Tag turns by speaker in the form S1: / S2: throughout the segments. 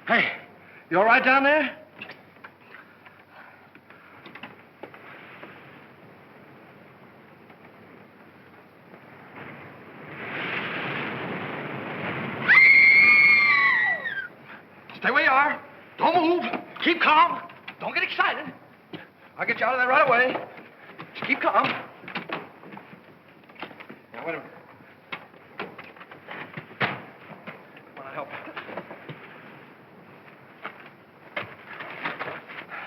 S1: Hey, you all right down there? Stay where you are. Don't move. Keep calm. Don't get excited. I'll get you out of there right away. Just keep calm. Now, wait a minute. Want to help?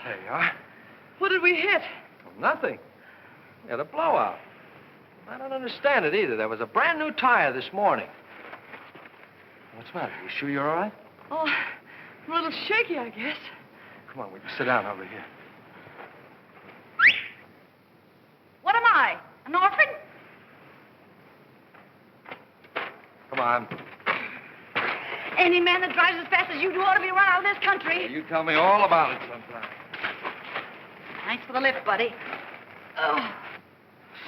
S1: There you are.
S2: What did we hit?
S1: Well, nothing. We had a blowout. I don't understand it either. There was a brand new tire this morning. What's the matter? You sure you're all right?
S2: Oh, I'm a little shaky, I guess.
S1: Come on, we can sit down over here.
S3: What am I? An orphan?
S1: Come on.
S3: Any man that drives as fast as you do ought to be run out of this country.
S1: You tell me all about it sometime.
S3: Thanks for the lift, buddy. Oh,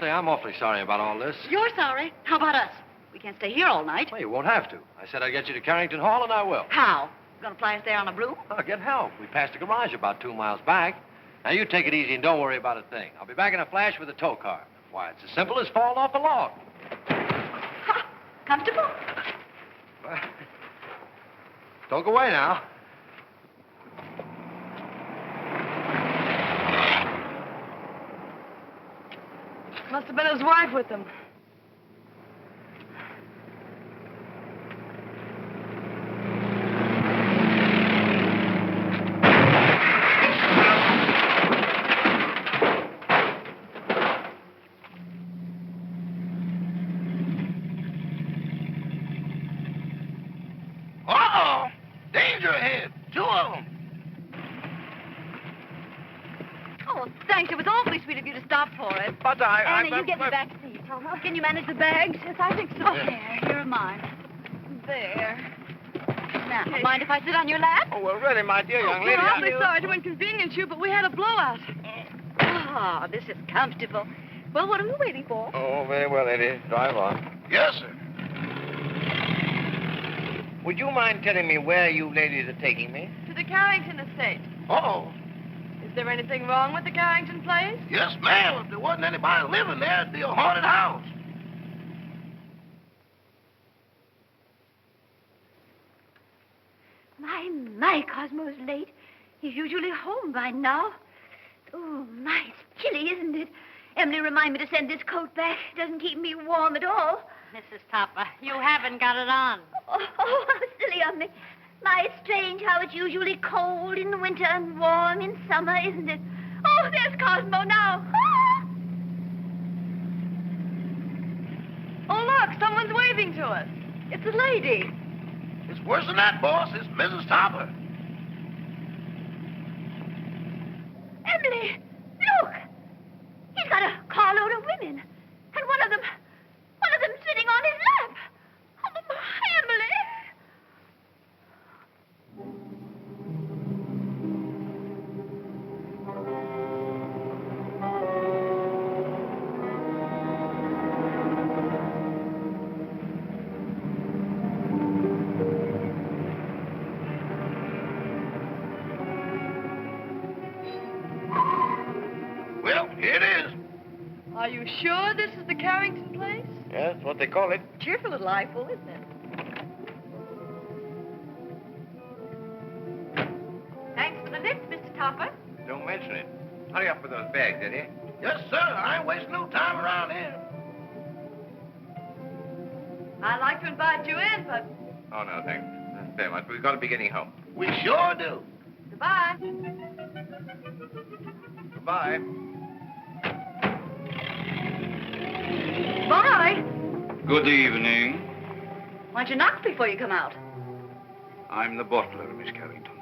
S1: Say, I'm awfully sorry about all this.
S3: you're sorry. How about us? We can't stay here all night.
S1: Well, you won't have to. I said I'd get you to Carrington Hall, and I will.
S3: How? Gonna fly us there on a broom?
S1: I'll get help. We passed a garage about 2 miles back. Now, you take it easy and don't worry about a thing. I'll be back in a flash with a tow car. Why, it's as simple as falling off a log.
S3: Ha! Comfortable?
S1: Well, don't go away now.
S2: Must have been his wife with him.
S4: Uh-oh! Danger ahead. 2 of them.
S3: Oh, thanks. It was awfully sweet of you to stop for it.
S4: But
S3: Anna, you get the back seat. Can you manage the bags? Yes, I think so. There, here are mine. There. Now, mind if I sit on your lap?
S4: Oh, well, really, my dear young lady.
S2: We're awfully sorry to inconvenience you, but we had a blowout.
S3: Oh, this is comfortable. Well, what are we waiting for?
S1: Oh, very well, Eddie. Drive on.
S4: Yes, sir. Would you mind telling me where you ladies are taking me?
S2: To the Carrington estate.
S4: Oh,
S2: Is there anything wrong with the Carrington place?
S4: yes, ma'am. If there wasn't anybody living there, it'd be a haunted house.
S3: My, Cosmo's late. He's usually home by now. Oh, my, it's chilly, isn't it? Emily, remind me to send this coat back. It doesn't keep me warm at all.
S5: Mrs. Topper, you haven't got it on.
S3: Oh, how silly of me. My, it's strange how it's usually cold in the winter and warm in summer, isn't it? Oh, there's Cosmo now. Ah!
S2: Oh, look, someone's waving to us. It's a lady.
S4: It's worse than that, boss. It's Mrs. Topper.
S3: Emily, look. He's got a carload of women. And one of them sitting on his lap. Oh, my, Emily.
S4: Well, here it is.
S2: Are you sure this is the Carrington place?
S4: Yes, that's what they call it.
S3: Cheerful little eyeful, isn't it? Thanks for the lift, Mr. Topper.
S4: Don't mention it. Hurry up with those bags, Eddie. Yes, sir. I ain't wasting no time around here.
S2: I'd like to invite you in, but
S4: Oh, no, thanks. Very much. We've got to be getting home. We sure do.
S2: goodbye.
S4: Goodbye.
S3: Bye.
S6: Good evening.
S3: Why don't you knock before you come out?
S6: I'm the butler, Miss Carrington.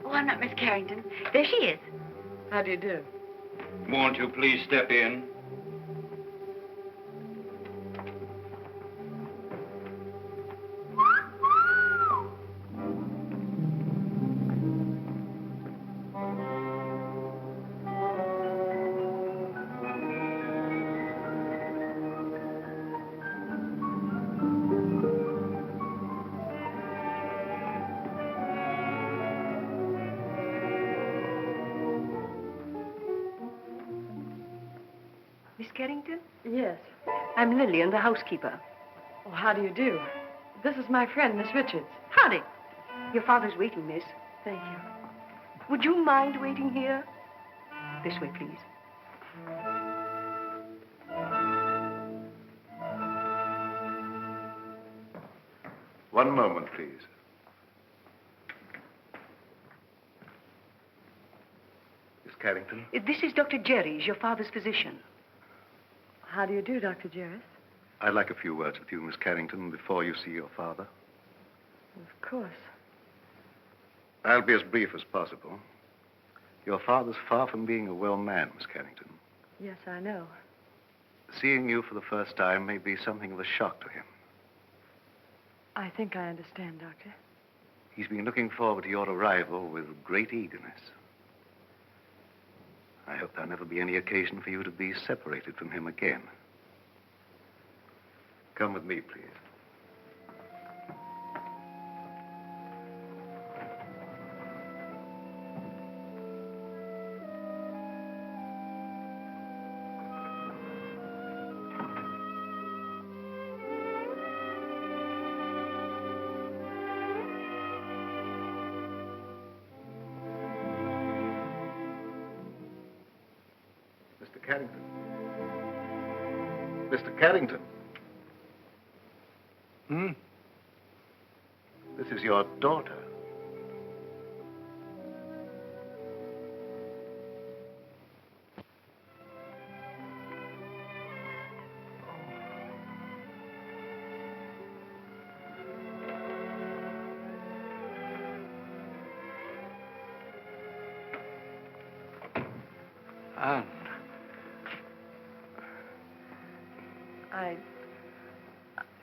S3: Oh, I'm not Miss Carrington. There she is.
S2: How do you do?
S6: Won't you please step in?
S7: Carrington?
S2: Yes.
S7: I'm Lillian, the housekeeper.
S2: Oh, how do you do? This is my friend, Miss Richards.
S7: Howdy. Your father's waiting, miss.
S2: Thank you.
S7: Would you mind waiting here? This way, please.
S4: One moment, please. Miss Carrington?
S7: This is Dr. Jerry's, your father's physician.
S2: How do you do, Dr. Jarris?
S4: I'd like a few words with you, Miss Carrington, before you see your father.
S2: Of course.
S4: I'll be as brief as possible. Your father's far from being a well man, Miss Carrington.
S2: Yes, I know.
S4: Seeing you for the first time may be something of a shock to him.
S2: I think I understand, Doctor.
S4: He's been looking forward to your arrival with great eagerness. I hope there'll never be any occasion for you to be separated from him again. Come with me, please. Mr. Carrington. Mr. Carrington. This is your daughter.
S1: Anne.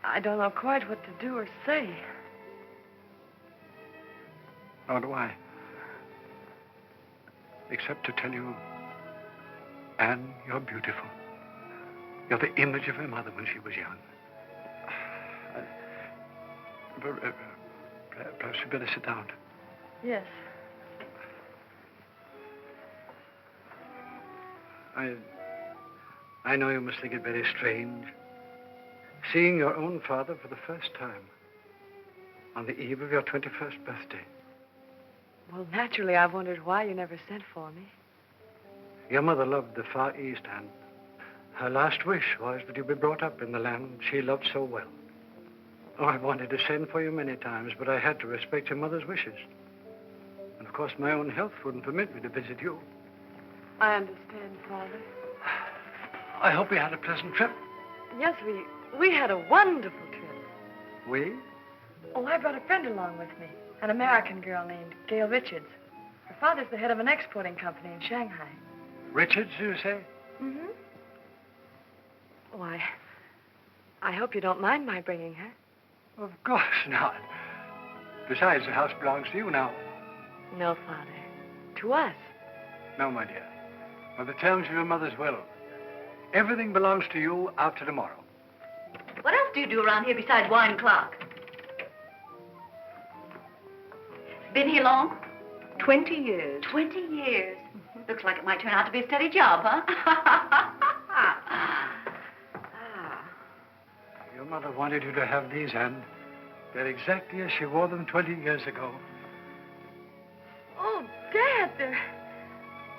S2: I don't know quite what to do or say.
S8: Nor do I. Except to tell you, Anne, you're beautiful. You're the image of her mother when she was young. Perhaps you better sit down.
S2: Yes.
S8: I know you must think it very strange, seeing your own father for the first time on the eve of your 21st birthday.
S2: Well, naturally, I've wondered why you never sent for me.
S8: Your mother loved the Far East, and her last wish was that you be brought up in the land she loved so well. Oh, I've wanted to send for you many times, but I had to respect your mother's wishes. And, of course, my own health wouldn't permit me to visit you.
S2: I understand, Father.
S8: I hope you had a pleasant trip.
S2: Yes, we had a wonderful trip.
S8: We?
S2: Oh, I brought a friend along with me, an American girl named Gail Richards. Her father's the head of an exporting company in Shanghai.
S8: Richards, you say?
S2: Mm-hmm. Oh, I hope you don't mind my bringing her.
S8: Of course not. Besides, the house belongs to you now.
S2: No, Father. To us.
S8: No, my dear. By the terms of your mother's will, everything belongs to you after tomorrow.
S3: What else do you do around here besides wine clock? Been here long?
S7: 20 years.
S3: 20 years. Looks like it might turn out to be a steady job, huh?
S8: Your mother wanted you to have these, Anne. They're exactly as she wore them 20 years ago.
S2: Oh, Dad,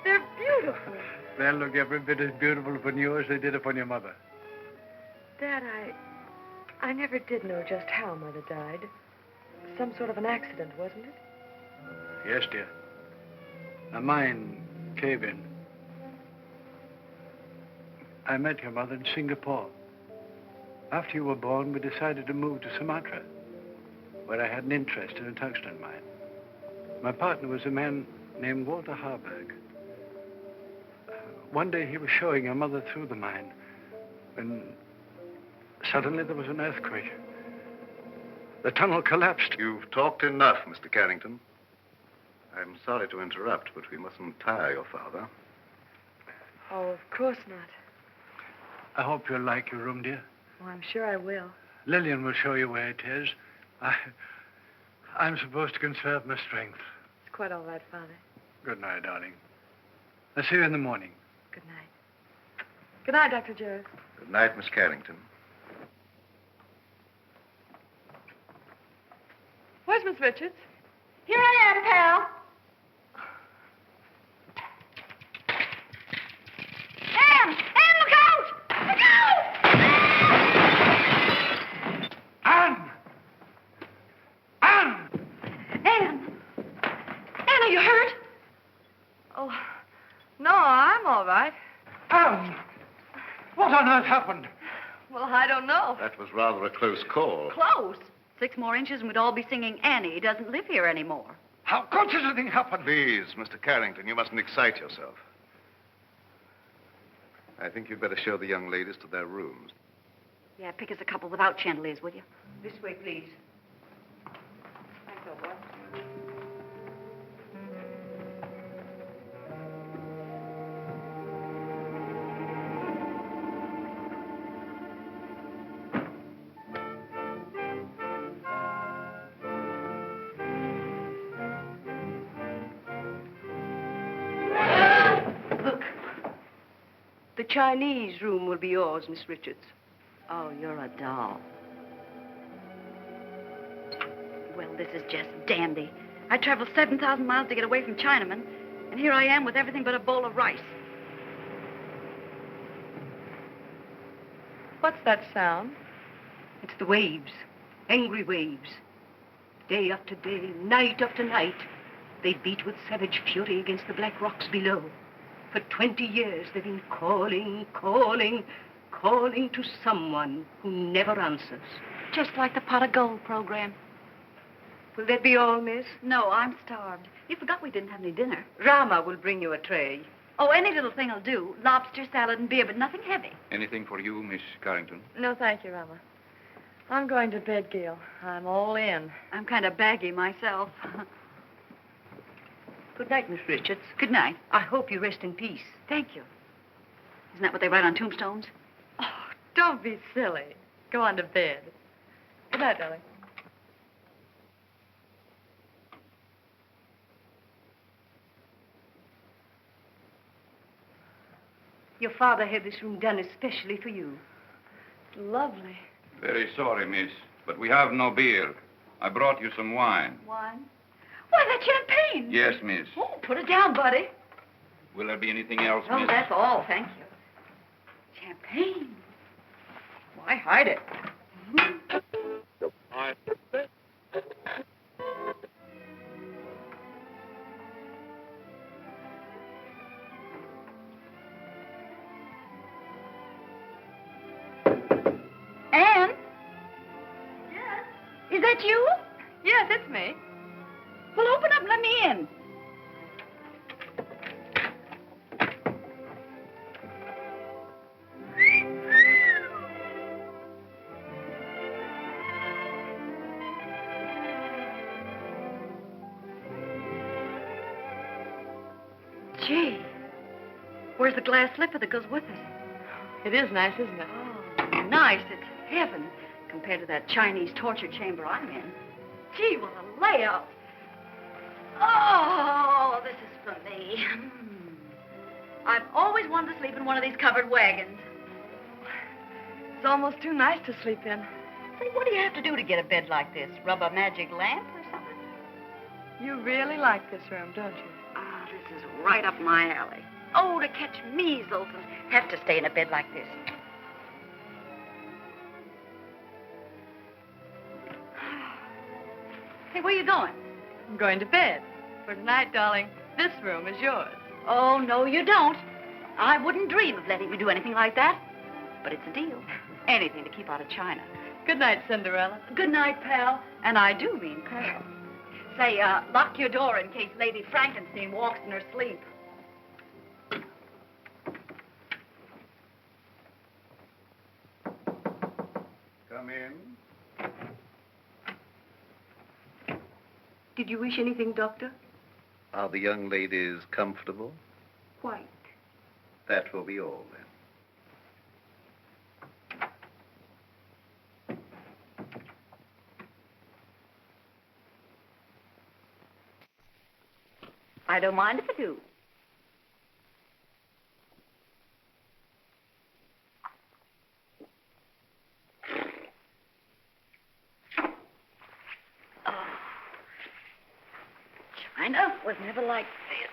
S2: they're beautiful.
S8: They'll look every bit as beautiful upon you as they did upon your mother.
S2: Dad, I never did know just how Mother died. Some sort of an accident, wasn't it?
S8: Yes, dear. A mine cave-in. I met your mother in Singapore. After you were born, we decided to move to Sumatra, where I had an interest in a tungsten mine. My partner was a man named Walter Harburg. One day he was showing your mother through the mine when suddenly there was an earthquake. The tunnel collapsed.
S4: You've talked enough, Mr. Carrington. I'm sorry to interrupt, but we mustn't tire your father.
S2: Oh, of course not.
S8: I hope you'll like your room, dear.
S2: Oh, I'm sure I will.
S8: Lillian will show you where it is. I'm supposed to conserve my strength.
S2: It's quite all right, Father.
S8: Good night, darling. I'll see you in the morning.
S2: Good night. Good night, Dr. Jarrett.
S4: Good night, Miss Carrington.
S2: Where's Miss Richards?
S3: Here I am, pal. Anne! Anne, look out! Look out!
S8: Anne! Anne!
S3: Anne! Anne, are you hurt?
S2: Oh, no, I'm all right.
S8: Anne! What on earth happened?
S2: Well, I don't know.
S4: That was rather a close call.
S9: Close. 6 more inches and we'd all be singing Annie doesn't live here anymore.
S8: How could such a thing happen?
S4: Please, Mr. Carrington, you mustn't excite yourself. I think you'd better show the young ladies to their rooms.
S9: Yeah, pick us a couple without chandeliers, will you?
S7: This way, please.
S9: Thanks, old boy.
S7: Look. The Chinese room will be yours, Miss Richards.
S9: Oh, you're a doll. Well, this is just dandy. I traveled 7,000 miles to get away from Chinamen, and here I am with everything but a bowl of rice.
S2: What's that sound?
S7: It's the waves. Angry waves. Day after day, night after night, they beat with savage fury against the black rocks below. For 20 years, they've been calling, calling, calling to someone who never answers.
S9: Just like the pot of gold program.
S7: Will that be all, miss?
S9: No, I'm starved. You forgot we didn't have any dinner.
S7: Rama will bring you a tray.
S9: Oh, any little thing will do. Lobster, salad, and beer, but nothing heavy.
S6: Anything for you, Miss Carrington?
S2: No, thank you, Rama. I'm going to bed, Gail. I'm all in.
S9: I'm kind of baggy myself.
S7: Good night, Miss Richards.
S9: Good night.
S7: I hope you rest in peace.
S9: Thank you. Isn't that what they write on tombstones?
S2: Oh, don't be silly. Go on to bed. Good night, darling.
S7: Your father had this room done especially for you.
S2: Lovely.
S6: Very sorry, miss, but we have no beer. I brought you some wine.
S9: Wine? Why, that's champagne.
S6: Yes, miss.
S9: Oh, put it down, buddy.
S6: Will there be anything else,
S9: Oh,
S6: miss?
S9: that's all, thank you. Champagne. Why hide it? Anne? Yes? Is that you?
S2: Yes, it's me.
S9: Well, open up and let me in. Gee, where's the glass slipper that goes with it?
S2: It is nice, isn't it?
S9: Oh, nice. It's heaven compared to that Chinese torture chamber I'm in. Gee, what a layout. Oh, this is for me. I've always wanted to sleep in one of these covered wagons.
S2: It's almost too nice to sleep in.
S9: Say, what do you have to do to get a bed like this? Rub a magic lamp or something?
S2: You really like this room, don't you?
S9: Ah, this is right up my alley. Oh, to catch measles and have to stay in a bed like this. Hey, where you going?
S2: I'm going to bed. For tonight, darling, this room is yours.
S9: Oh, no, you don't. I wouldn't dream of letting you do anything like that. But it's a deal. Anything to keep out of China.
S2: Good night, Cinderella.
S9: Good night, pal. And I do mean pal. Say, lock your door in case Lady Frankenstein walks in her sleep.
S4: Come in.
S7: Did you wish anything, Doctor?
S4: Are the young ladies comfortable?
S7: Quite.
S4: That will be all, then.
S9: I don't mind if I do. China was never like this.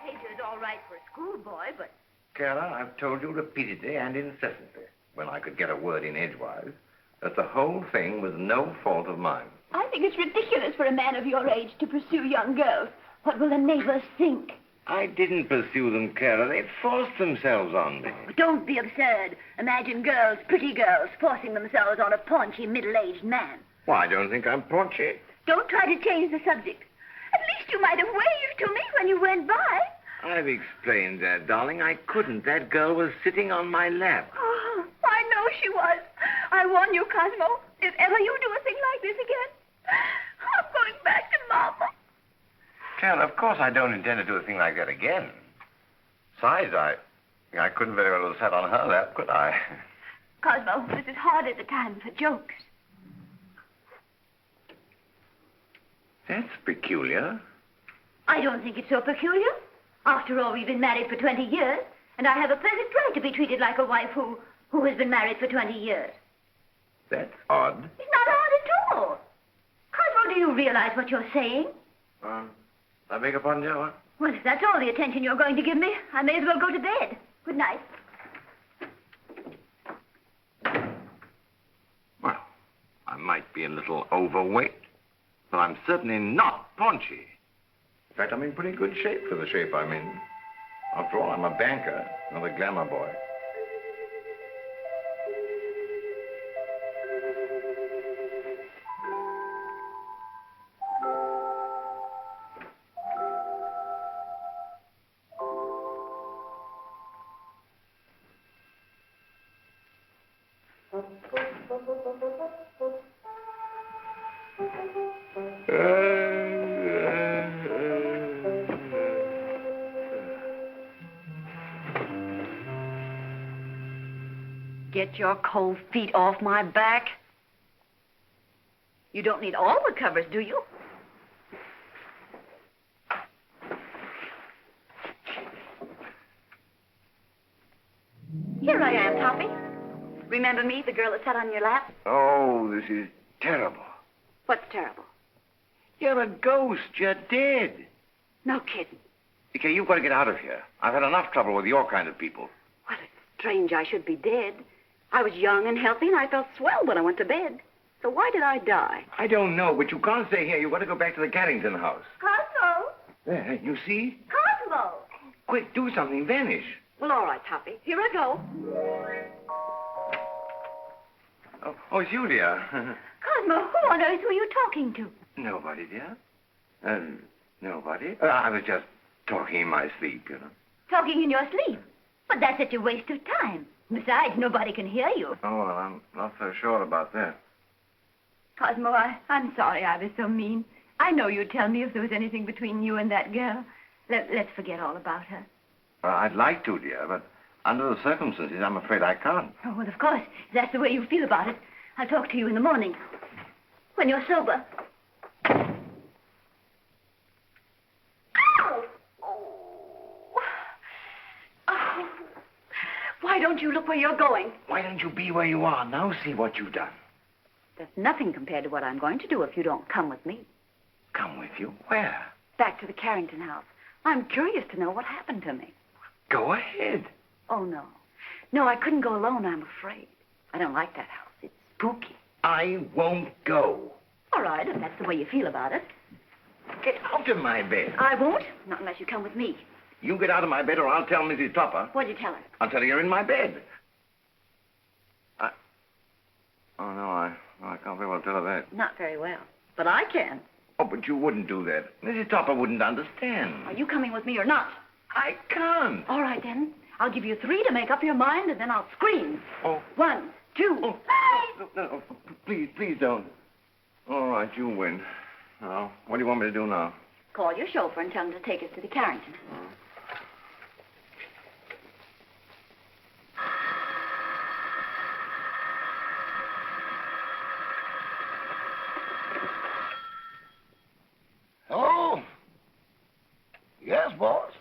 S3: Behavior is all right for a schoolboy, but...
S10: Kara, I've told you repeatedly and incessantly, when I could get a word in edgewise, that the whole thing was no fault of mine.
S3: I think it's ridiculous for a man of your age to pursue young girls. What will the neighbors think?
S10: I didn't pursue them, Kara. They forced themselves on me.
S3: Oh, don't be absurd. Imagine girls, pretty girls, forcing themselves on a paunchy, middle-aged man.
S10: Well, I don't think I'm paunchy.
S3: Don't try to change the subject. At least you might have waved to me when you went by.
S10: I've explained that, darling. I couldn't. That girl was sitting on my lap.
S3: Oh, I know she was. I warn you, Cosmo. If ever you do a thing like this again, I'm going back to Mama.
S10: Well, of course I don't intend to do a thing like that again. Besides, I couldn't very well have sat on her lap, could I?
S3: Cosmo, this is hard at the time for jokes.
S10: That's peculiar.
S3: I don't think it's so peculiar. After all, we've been married for 20 years, and I have a perfect right to be treated like a wife who has been married for 20 years.
S10: That's odd.
S3: It's not odd at all. Cosmo, do you realize what you're saying?
S10: I beg your pardon, Joe?
S3: Well, if that's all the attention you're going to give me, I may as well go to bed. Good night.
S10: Well, I might be a little overweight, but I'm certainly not paunchy. In fact, I'm in pretty good shape for the shape I'm in. After all, I'm a banker, not a glamour boy.
S9: Get your cold feet off my back. You don't need all the covers, do you? Here I am, Toppy. Remember me, the girl that sat on your lap?
S10: Oh, this is terrible.
S9: What's terrible?
S10: You're a ghost. You're dead.
S9: No kidding.
S10: Okay, you've got to get out of here. I've had enough trouble with your kind of people.
S9: Well, it's strange I should be dead. I was young and healthy, and I felt swell when I went to bed. So why did I die?
S10: I don't know, but you can't stay here. You've got to go back to the Carrington house.
S3: Cosmo!
S10: There, you see?
S3: Cosmo!
S10: Quick, do something. Vanish.
S9: Well, all right, Toppy. Here I go.
S10: Oh, Julia.
S3: Cosmo, who on earth were you talking to?
S10: Nobody, dear. Nobody. I was just talking in my sleep, you know.
S3: Talking in your sleep? But that's such a waste of time. Besides, nobody can hear you.
S10: Oh, well, I'm not so sure about that.
S3: Cosmo, I'm sorry I was so mean. I know you'd tell me if there was anything between you and that girl. Let's forget all about her.
S10: I'd like to, dear, but under the circumstances, I'm afraid I can't.
S3: Oh, well, of course. If that's the way you feel about it, I'll talk to you in the morning. When you're sober. Ow! Oh. Why don't you look where you're going?
S10: Why don't you be where you are? Now see what you've done.
S9: There's nothing compared to what I'm going to do if you don't come with me.
S10: Come with you? Where?
S9: Back to the Carrington house. I'm curious to know what happened to me.
S10: Go ahead.
S9: Oh, no. No, I couldn't go alone, I'm afraid. I don't like that house. It's spooky.
S10: I won't go.
S9: All right, if that's the way you feel about it.
S10: Get out of my bed.
S9: I won't, not unless you come with me.
S10: You get out of my bed or I'll tell Mrs. Topper.
S9: What'd you tell her?
S10: I'll tell her you're in my bed. Oh, no, I can't very well tell her that.
S9: Not very well. But I can.
S10: Oh, but you wouldn't do that. Mrs. Topper wouldn't understand.
S9: Are you coming with me or not?
S10: I can't.
S9: All right, then. I'll give you 3 to make up your mind, and then I'll scream.
S10: Oh.
S9: 1, 2.
S10: Oh. No, please don't. All right, you win. Now, what do you want me to do now?
S9: Call your chauffeur and tell him to take us to the Carrington.
S11: Hello? Yes, boss.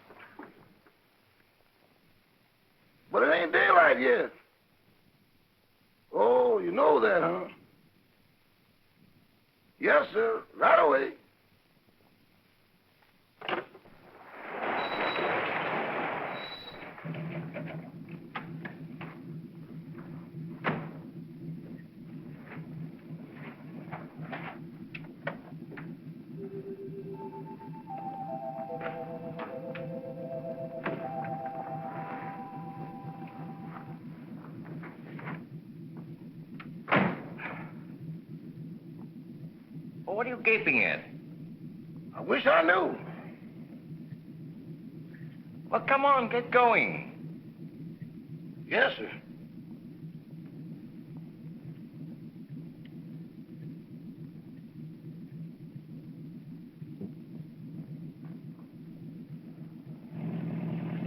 S11: But it ain't daylight yet. Oh, you know that, huh? Yes, sir. Right away.
S10: Oh, what are you gaping at?
S11: I wish I knew.
S10: Well, come on, get going.
S11: Yes, sir.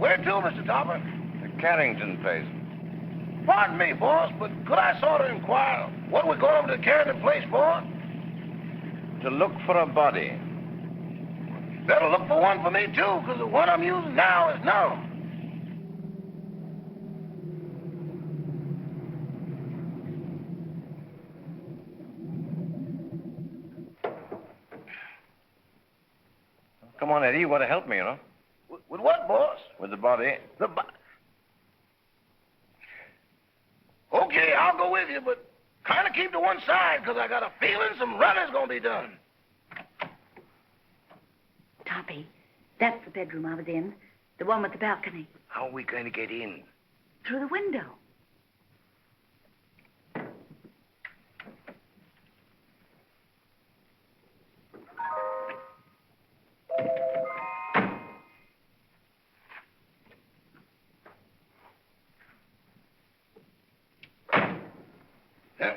S11: Where to, Mr. Topper?
S10: The Carrington place.
S11: Pardon me, boss, but could I sort of inquire what we're going over to the Carrington place for?
S10: To look for a body.
S11: Better look for one for me, too, because the one I'm using now is no.
S10: Come on, Eddie. You want to help me, you know?
S11: With what, boss?
S10: With the body.
S11: Okay, I'll go with you, but kind of keep to one side, because I got a feeling some running's going to be done.
S9: Toppy, that's the bedroom I was in. The one with the balcony.
S11: How are we going to get in?
S9: Through the window.
S11: Yeah.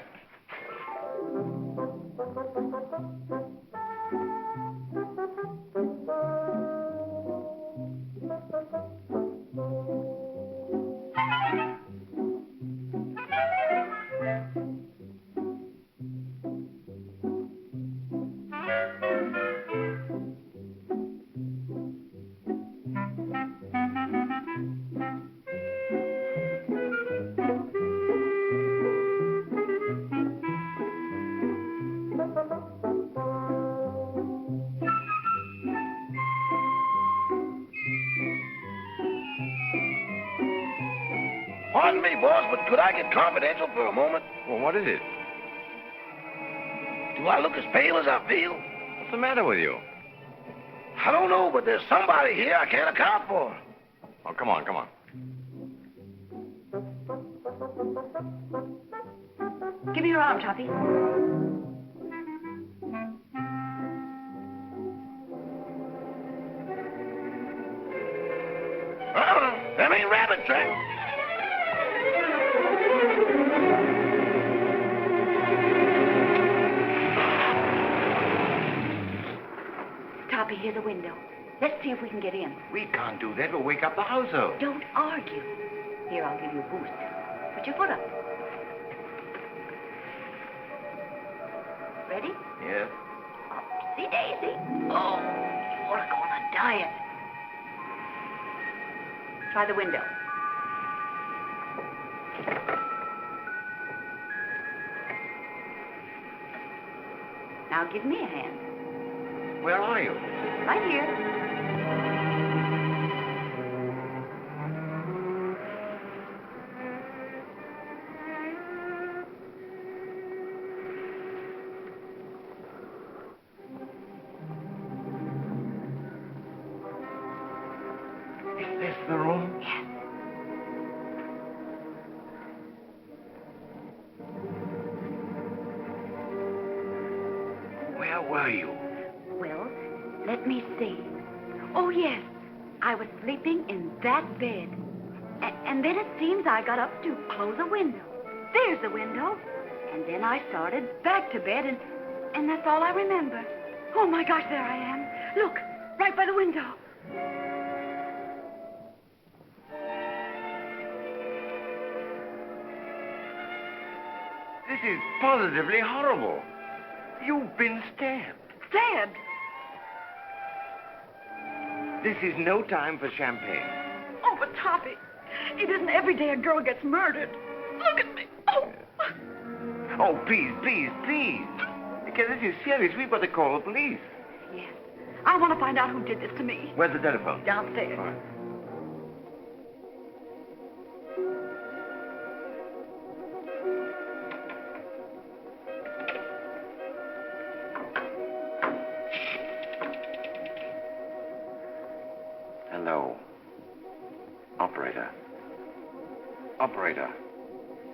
S11: Pardon me, boss, but could I get confidential for a moment?
S10: Well, what is it?
S11: Do I look as pale as I feel?
S10: What's the matter with you?
S11: I don't know, but there's somebody here I can't account for.
S10: Oh, come on, come on.
S9: Give me your arm, Toppy.
S11: Them ain't rabbit tracks.
S9: Toppy, here's a window. Let's see if we can get in.
S10: We can't do that. We'll wake up the household.
S9: Don't argue. Here, I'll give you a boost. Put your foot up. Ready?
S10: Yes.
S9: Upsy daisy. Oh, you're gonna diet. Try the window. Now give me a hand.
S10: Where are you?
S9: Right here.
S10: Is this the room?
S9: Yes.
S10: Where were you?
S9: Well, let me see. Oh, yes. I was sleeping in that bed. And then it seems I got up to close a window. There's the window. And then I started back to bed, and that's all I remember. Oh, my gosh, there I am. Look, right by the window.
S10: This is positively horrible. You've been stabbed.
S9: Stabbed?
S10: This is no time for champagne.
S9: Oh, but Toppy, it isn't every day a girl gets murdered. Look at me. Oh.
S10: Oh, please, please, please. Because this is serious. We've got to call the police.
S9: Yes. I want to find out who did this to me.
S10: Where's the telephone?
S9: Downstairs.
S10: All right. Hello. Operator. Operator.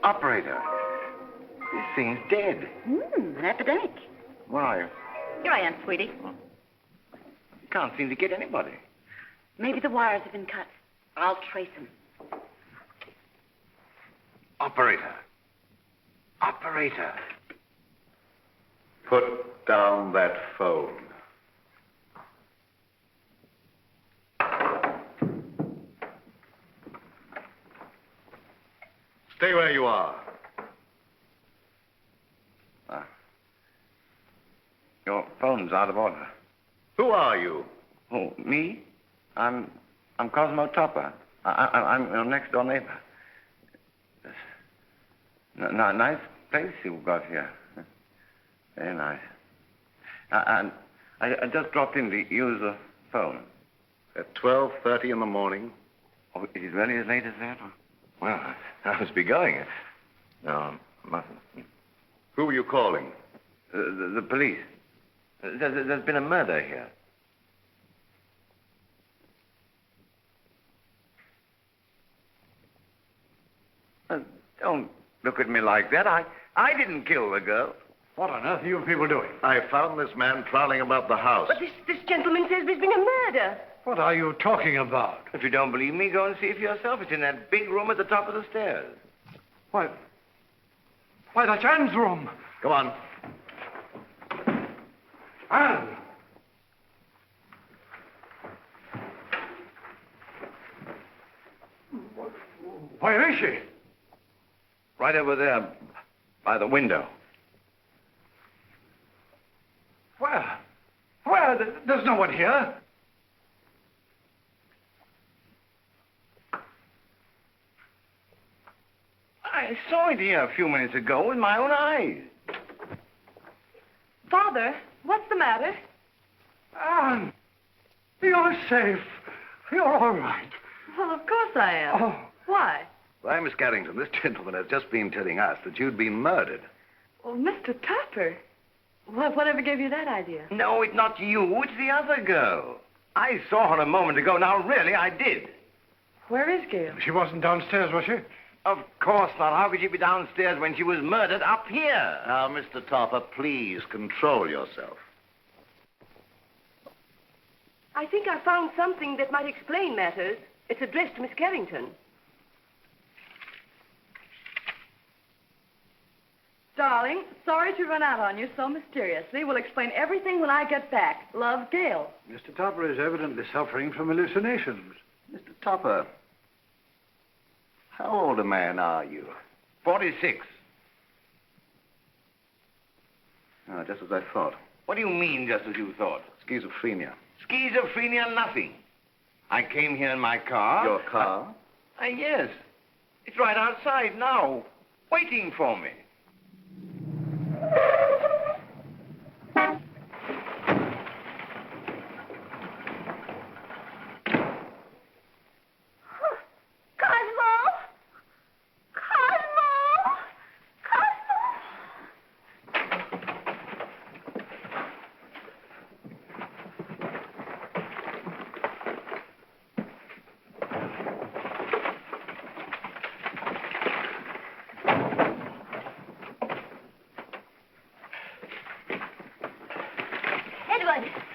S10: Operator. This thing's dead.
S9: An epidemic.
S10: Where are you?
S9: Here I am, sweetie.
S10: Can't seem to get anybody.
S9: Maybe the wires have been cut. I'll trace them.
S10: Operator. Operator.
S4: Put down that phone. Stay where you are.
S10: Your phone's out of order.
S4: Who are you?
S10: Oh, me? I'm Cosmo Topper. I'm your next door neighbor. Nice place you've got here. Very nice. And I just dropped in to use the phone.
S4: At 12:30 in the morning?
S10: Oh, is it really as late as that?
S4: Well, I must be going.
S10: No, mustn't.
S4: Who were you calling?
S10: The police. There's been a murder here. Don't look at me like that. I didn't kill the girl.
S8: What on earth are you people doing?
S4: I found this man prowling about the house.
S7: But this gentleman says there's been a murder.
S8: What are you talking about?
S10: If you don't believe me, go and see for yourself. It's in that big room at the top of the stairs.
S8: Why, that's Anne's room.
S4: Come on.
S8: Anne! Where is she?
S10: Right over there, by the window.
S8: Where? There's no one here.
S10: I saw it here a few minutes ago with my own eyes.
S2: Father, what's the matter?
S8: Anne, you're safe. You're all right.
S2: Well, of course I am.
S8: Oh.
S2: Why?
S4: Why, Miss Carrington, this gentleman has just been telling us that you'd been murdered.
S2: Well, Mr. Topper. Whatever gave you that idea?
S10: No, it's not you. It's the other girl. I saw her a moment ago. Now, really, I did.
S2: Where is Gail?
S8: She wasn't downstairs, was she?
S10: Of course not. How could she be downstairs when she was murdered up here?
S4: Now, Mr. Topper, please control yourself.
S7: I think I found something that might explain matters. It's addressed to Miss Carrington.
S2: Darling, sorry to run out on you so mysteriously. We'll explain everything when I get back. Love, Gail.
S8: Mr. Topper is evidently suffering from hallucinations.
S4: Mr. Topper, how old a man are you?
S10: 46.
S4: Ah, just as I thought.
S10: What do you mean, just as you thought?
S4: Schizophrenia.
S10: Schizophrenia, nothing. I came here in my car.
S4: Your car?
S10: Yes. It's right outside now, waiting for me.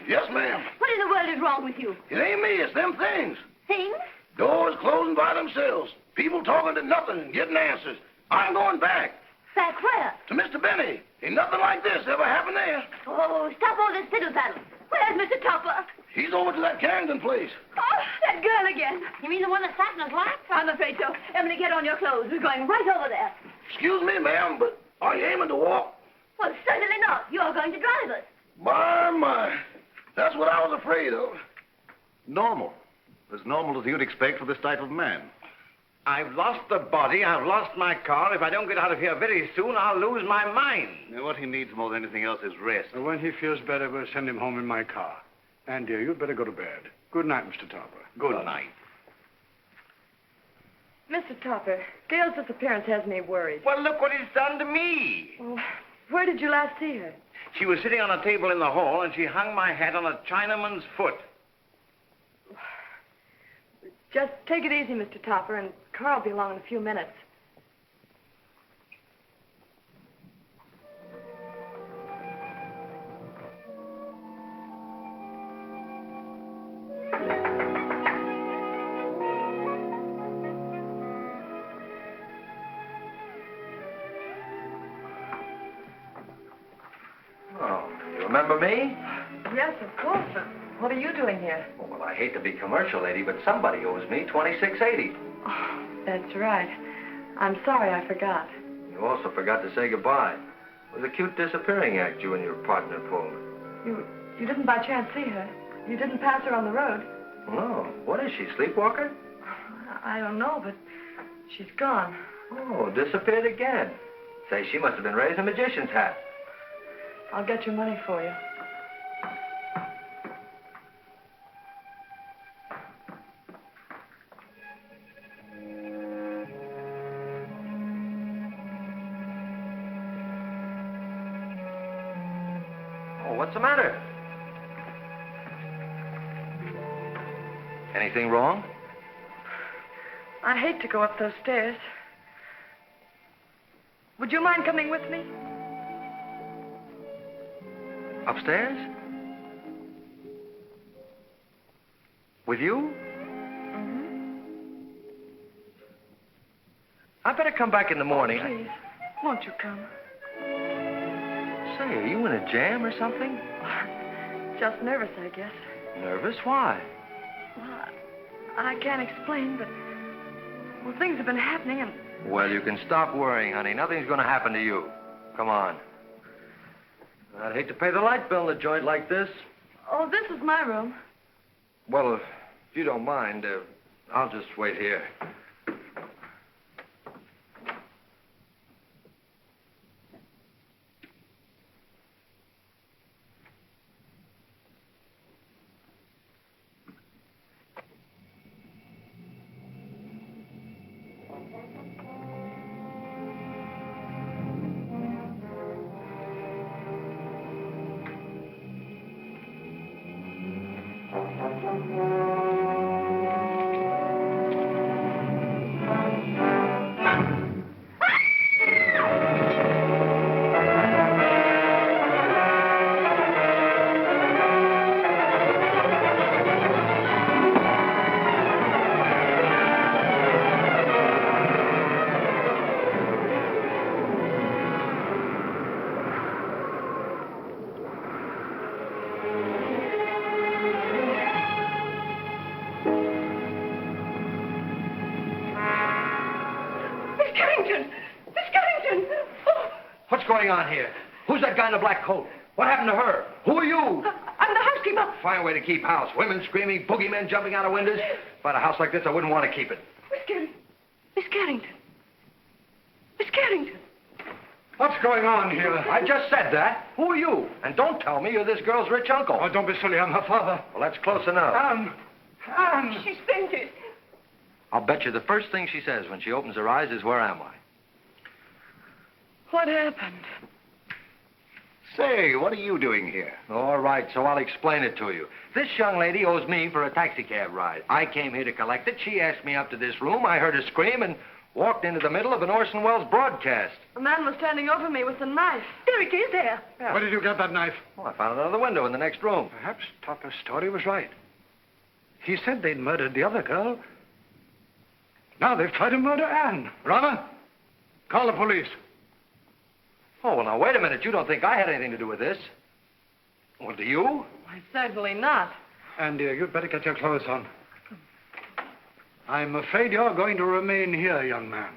S11: Yes, ma'am.
S3: What in the world is wrong with you?
S11: It ain't me, it's them things.
S3: Things?
S11: Doors closing by themselves. People talking to nothing and getting answers. I'm going back.
S3: Back where?
S11: To Mr. Benny. Ain't nothing like this ever happened there.
S3: Oh, stop all this fiddle-faddle. Where's Mr. Topper?
S11: He's over to that Carrington place.
S3: Oh, that girl again.
S5: You mean the one that sat in his lap?
S3: I'm afraid so. Emily, get on your clothes. We're going right over there.
S11: Excuse me, ma'am, but are you aiming to walk?
S3: Well, certainly not. You're going to drive us.
S11: My. That's what I was afraid of.
S4: Normal. As normal as you'd expect for this type of man.
S10: I've lost the body. I've lost my car. If I don't get out of here very soon, I'll lose my mind.
S4: Now, what he needs more than anything else is rest.
S8: And when he feels better, we'll send him home in my car. And, dear, you'd better go to bed. Good night, Mr. Topper.
S10: Good night.
S2: Mr. Topper, Gail's disappearance has me worried.
S10: Well, look what it's done to me.
S2: Well, where did you last see her?
S10: She was sitting on a table in the hall, and she hung my hat on a Chinaman's foot.
S2: Just take it easy, Mr. Topper, and Carl will be along in a few minutes.
S1: Oh, you remember me?
S2: Yes, of course. What are you doing here?
S1: Oh, well, I hate to be commercial, lady, but somebody owes me $26.80.
S2: Oh, that's right. I'm sorry I forgot.
S1: You also forgot to say goodbye. It was a cute disappearing act you and your partner pulled.
S2: You didn't by chance see her? You didn't pass her on the road?
S1: No. What is she, sleepwalker?
S2: I don't know, but she's gone.
S1: Oh, disappeared again. Say, she must have been raised in a magician's hat.
S2: I'll get your money for you.
S1: Oh, what's the matter? Anything wrong?
S2: I hate to go up those stairs. Would you mind coming with me?
S1: Upstairs? With you? I better come back in the morning.
S2: Oh, please, won't you come?
S1: Say, are you in a jam or something?
S2: Just nervous, I guess.
S1: Nervous? Why?
S2: Well, I can't explain, but... Well, things have been happening and...
S1: Well, you can stop worrying, honey. Nothing's going to happen to you. Come on. I'd hate to pay the light bill in a joint like this.
S2: Oh, this is my room.
S1: Well, if you don't mind, I'll just wait here. What's going on here? Who's that guy in the black coat? What happened to her? Who are you?
S7: I'm the housekeeper.
S1: Fine way to keep house. Women screaming, boogeymen jumping out of windows. If I had a house like this, I wouldn't want to keep it.
S7: Miss Carrington. Miss Carrington.
S8: What's going on here?
S1: I just said that. Who are you? And don't tell me you're this girl's rich uncle.
S8: Oh, don't be silly. I'm her father.
S1: Well, that's close enough.
S8: Anne!
S7: She's fainted.
S1: I'll bet you the first thing she says when she opens her eyes is, "Where am I?"
S2: What happened?
S4: Say, what are you doing here?
S1: All right, so I'll explain it to you. This young lady owes me for a taxicab ride. I came here to collect it. She asked me up to this room. I heard her scream and walked into the middle of an Orson Welles broadcast.
S2: A man was standing over me with a knife.
S7: There it is, there.
S1: Yeah.
S8: Where did you get that knife?
S1: Well, I found it under the window in the next room.
S8: Perhaps Topper's story was right. He said they'd murdered the other girl. Now they've tried to murder Anne. Rama, call the police.
S1: Oh, well, now, wait a minute. You don't think I had anything to do with this? Well, do you?
S2: Why, certainly not.
S8: And you'd better get your clothes on. I'm afraid you're going to remain here, young man.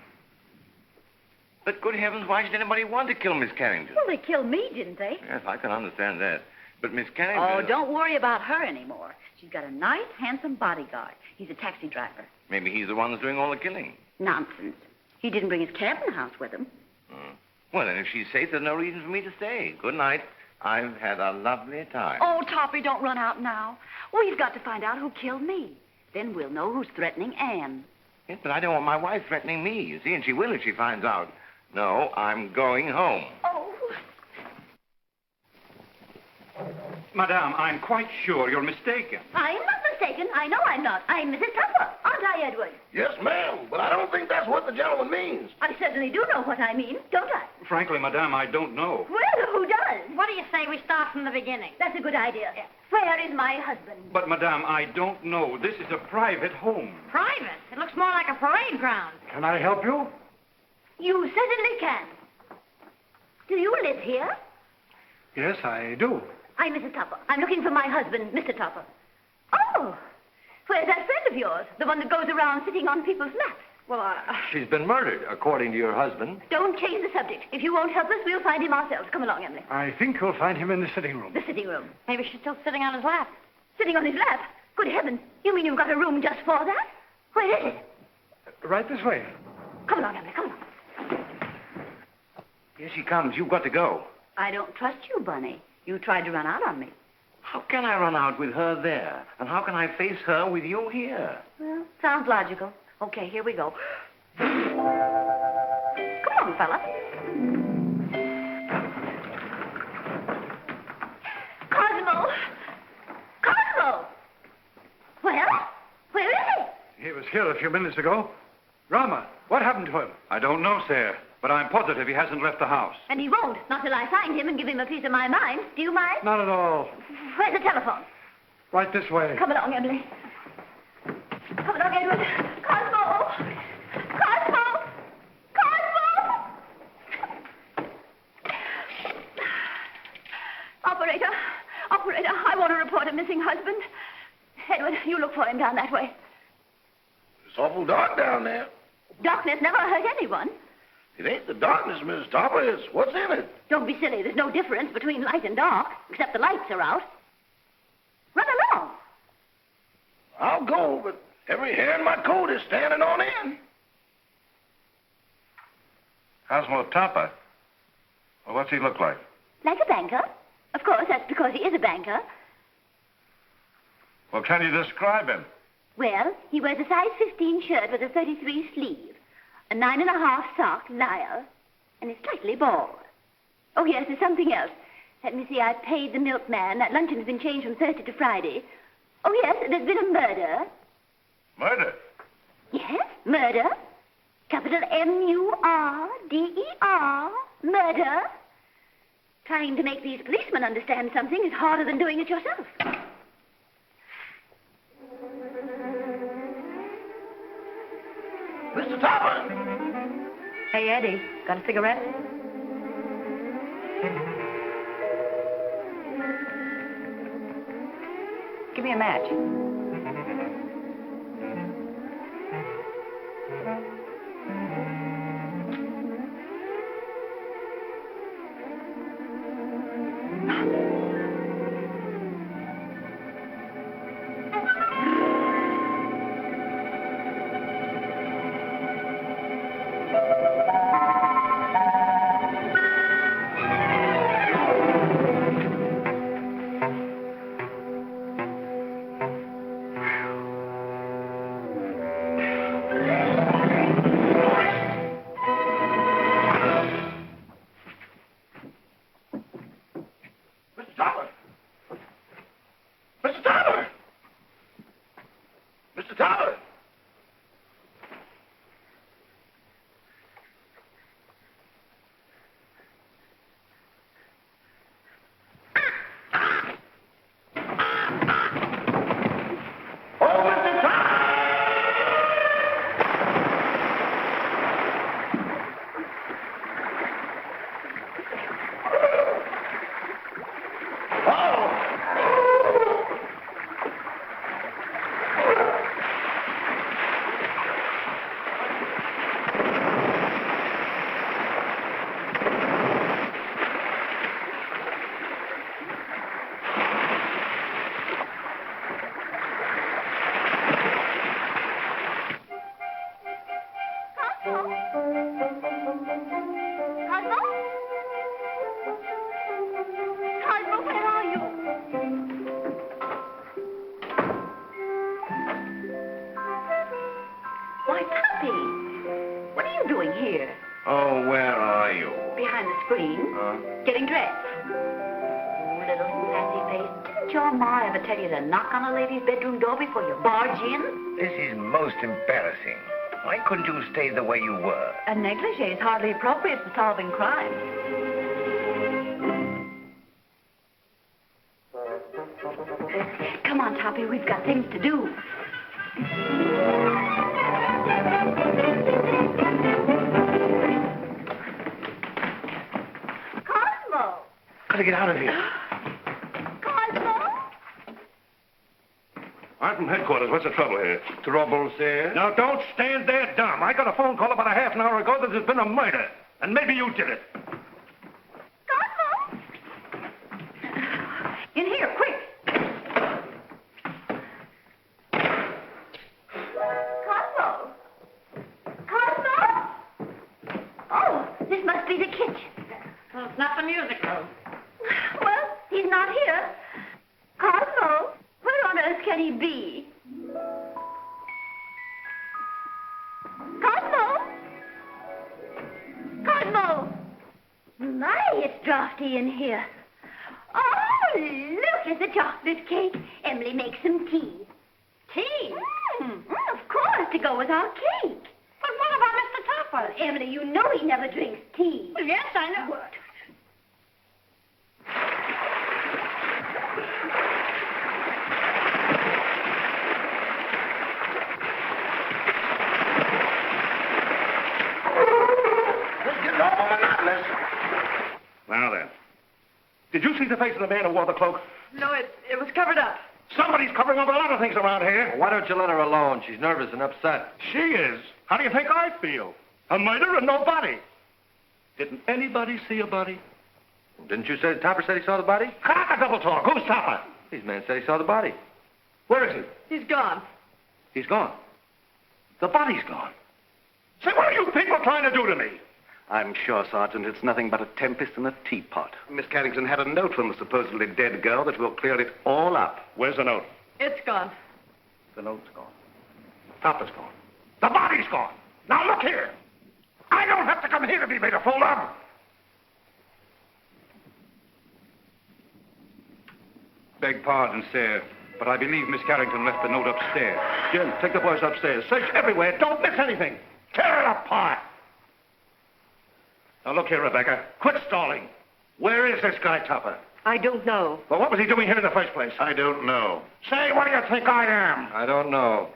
S10: But good heavens, why should anybody want to kill Miss Carrington?
S3: Well, they killed me, didn't they?
S10: Yes, I can understand that. But Miss Carrington...
S9: Oh, don't worry about her anymore. She's got a nice, handsome bodyguard. He's a taxi driver.
S10: Maybe he's the one that's doing all the killing.
S9: Nonsense. He didn't bring his cabin house with him.
S10: Well, then, if she's safe, there's no reason for me to stay. Good night. I've had a lovely time.
S9: Oh, Toppy, don't run out now. We've got to find out who killed me. Then we'll know who's threatening Anne.
S10: Yes, but I don't want my wife threatening me, you see, and she will if she finds out. No, I'm going home.
S9: Oh.
S6: Madame, I'm quite sure you're mistaken.
S3: I am not mistaken. I know I'm not. I'm Mrs. Tupper, aren't I, Edward?
S11: Yes, ma'am, but I don't think that's what the gentleman means.
S3: I certainly do know what I mean, don't I?
S6: Frankly, Madame, I don't know.
S3: Well, who does?
S5: What do you say we start from the beginning?
S3: That's a good idea. Where is my husband?
S6: But, Madame, I don't know. This is a private home.
S5: Private? It looks more like a parade ground.
S8: Can I help you?
S3: You certainly can. Do you live here?
S8: Yes, I do.
S3: I'm Mrs. Tupper. I'm looking for my husband, Mr. Tupper. Oh, where's that friend of yours? The one that goes around sitting on people's laps? Well,
S1: She's been murdered, according to your husband.
S3: don't change the subject. If you won't help us, we'll find him ourselves. Come along, Emily.
S8: I think you'll find him in the sitting room.
S3: The sitting room.
S5: Maybe she's still sitting on his lap.
S3: Sitting on his lap? Good heavens. You mean you've got a room just for that? Where is it?
S8: Right this way.
S3: Come along, Emily, come along.
S10: Here she comes. You've got to go.
S9: I don't trust you, Bunny. You tried to run out on me.
S10: How can I run out with her there? And how can I face her with you here?
S9: Well, sounds logical. Okay, here we go. Come on, fella.
S3: Cosmo! Cosmo! Well, where is he?
S8: He was here a few minutes ago. Rama, what happened to him?
S6: I don't know, sir, but I'm positive he hasn't left the house.
S3: And he won't, not till I find him and give him a piece of my mind. Do you mind?
S8: Not at all.
S3: Where's the telephone?
S8: Right this way.
S3: Come along, Emily. Come along, Edward. Cosmo! Cosmo! Cosmo! Operator, I want to report a missing husband. Edward, you look for him down that way.
S11: It's awful dark down there.
S3: Darkness never hurt anyone.
S11: It ain't the darkness, Mrs. Topper. It's what's in it.
S3: Don't be silly. There's no difference between light and dark, except the lights are out. Run along.
S11: I'll go, but every hair in my coat is standing on end.
S6: Cosmo Topper? Well, what's he look like?
S3: Like a banker. Of course, that's because he is a banker.
S6: Well, can you describe him?
S3: Well, he wears a size 15 shirt with a 33 sleeve, a 9.5 sock lyre, and is slightly bald. Oh, yes, there's something else. Let me see, I paid the milkman. That luncheon's been changed from Thursday to Friday. Oh, yes, there's been a murder.
S6: Murder?
S3: Yes, murder. Capital M-U-R-D-E-R. Murder. Trying to make these policemen understand something is harder than doing it yourself.
S11: Mr. Topper!
S9: Hey, Eddie, got a cigarette? Give me a match.
S10: Oh, where are you?
S9: Behind the screen. Getting dressed. Oh, little sassy face. Didn't your ma ever tell you to knock on a lady's bedroom door before you barge in?
S12: This is most embarrassing. Why couldn't you stay the way you were?
S9: A negligee is hardly appropriate for solving crime. Come on, Toppy, we've got things to do.
S3: Cosmo!
S12: Gotta get out of here.
S3: Cosmo!
S11: I'm from headquarters. What's the trouble here?
S10: Trouble, sir?
S11: Now, don't stand there dumb. I got a phone call about a half an hour ago that there's been a murder. And maybe you did it.
S9: Cosmo!
S7: In here, quick.
S3: Cosmo! Cosmo! Oh, this must be the kitchen.
S5: Well, it's not the music room.
S3: Well, he's not here. Cosmo, where on earth can he be? Cosmo! Cosmo! My, it's drafty in here. Oh, look at the chocolate cake. Emily makes some tea. Tea? Of course, to go with our cake.
S5: But what about Mr. Topper?
S3: Emily, you know he never drinks tea.
S5: Well, yes, I know.
S3: What?
S11: Now then. Did you see the face of the man who wore the cloak?
S2: No, it was covered up.
S11: Somebody's covering up a lot of things around here.
S1: Why don't you let her alone? She's nervous and upset.
S11: She is. How do you think I feel? A murder and no body. Didn't anybody see a body?
S1: Didn't you say Topper said he saw the body?
S11: Cock a double talk. Who's Topper?
S1: These men said he saw the body.
S11: Where is he?
S2: He's gone.
S1: He's gone.
S11: The body's gone. Say, what are you people trying to do to me?
S4: I'm sure, Sergeant, it's nothing but a tempest in a teapot. Miss Carrington had a note from the supposedly dead girl that will clear it all up.
S11: Where's the note?
S2: It's gone.
S11: The note's gone. Topper's gone. The body's gone. Now look here. I don't have to come here to be made a fool of.
S6: Beg pardon, sir, but I believe Miss Carrington left the note upstairs.
S11: Jim, take the boys upstairs. Search everywhere. Don't miss anything. Tear it apart. Now, look here, Rebecca. Quit stalling. Where is this guy, Topper?
S7: I don't know.
S11: Well, what was he doing here in the first place?
S4: I don't know.
S11: Say, what do you think I am?
S1: I don't know.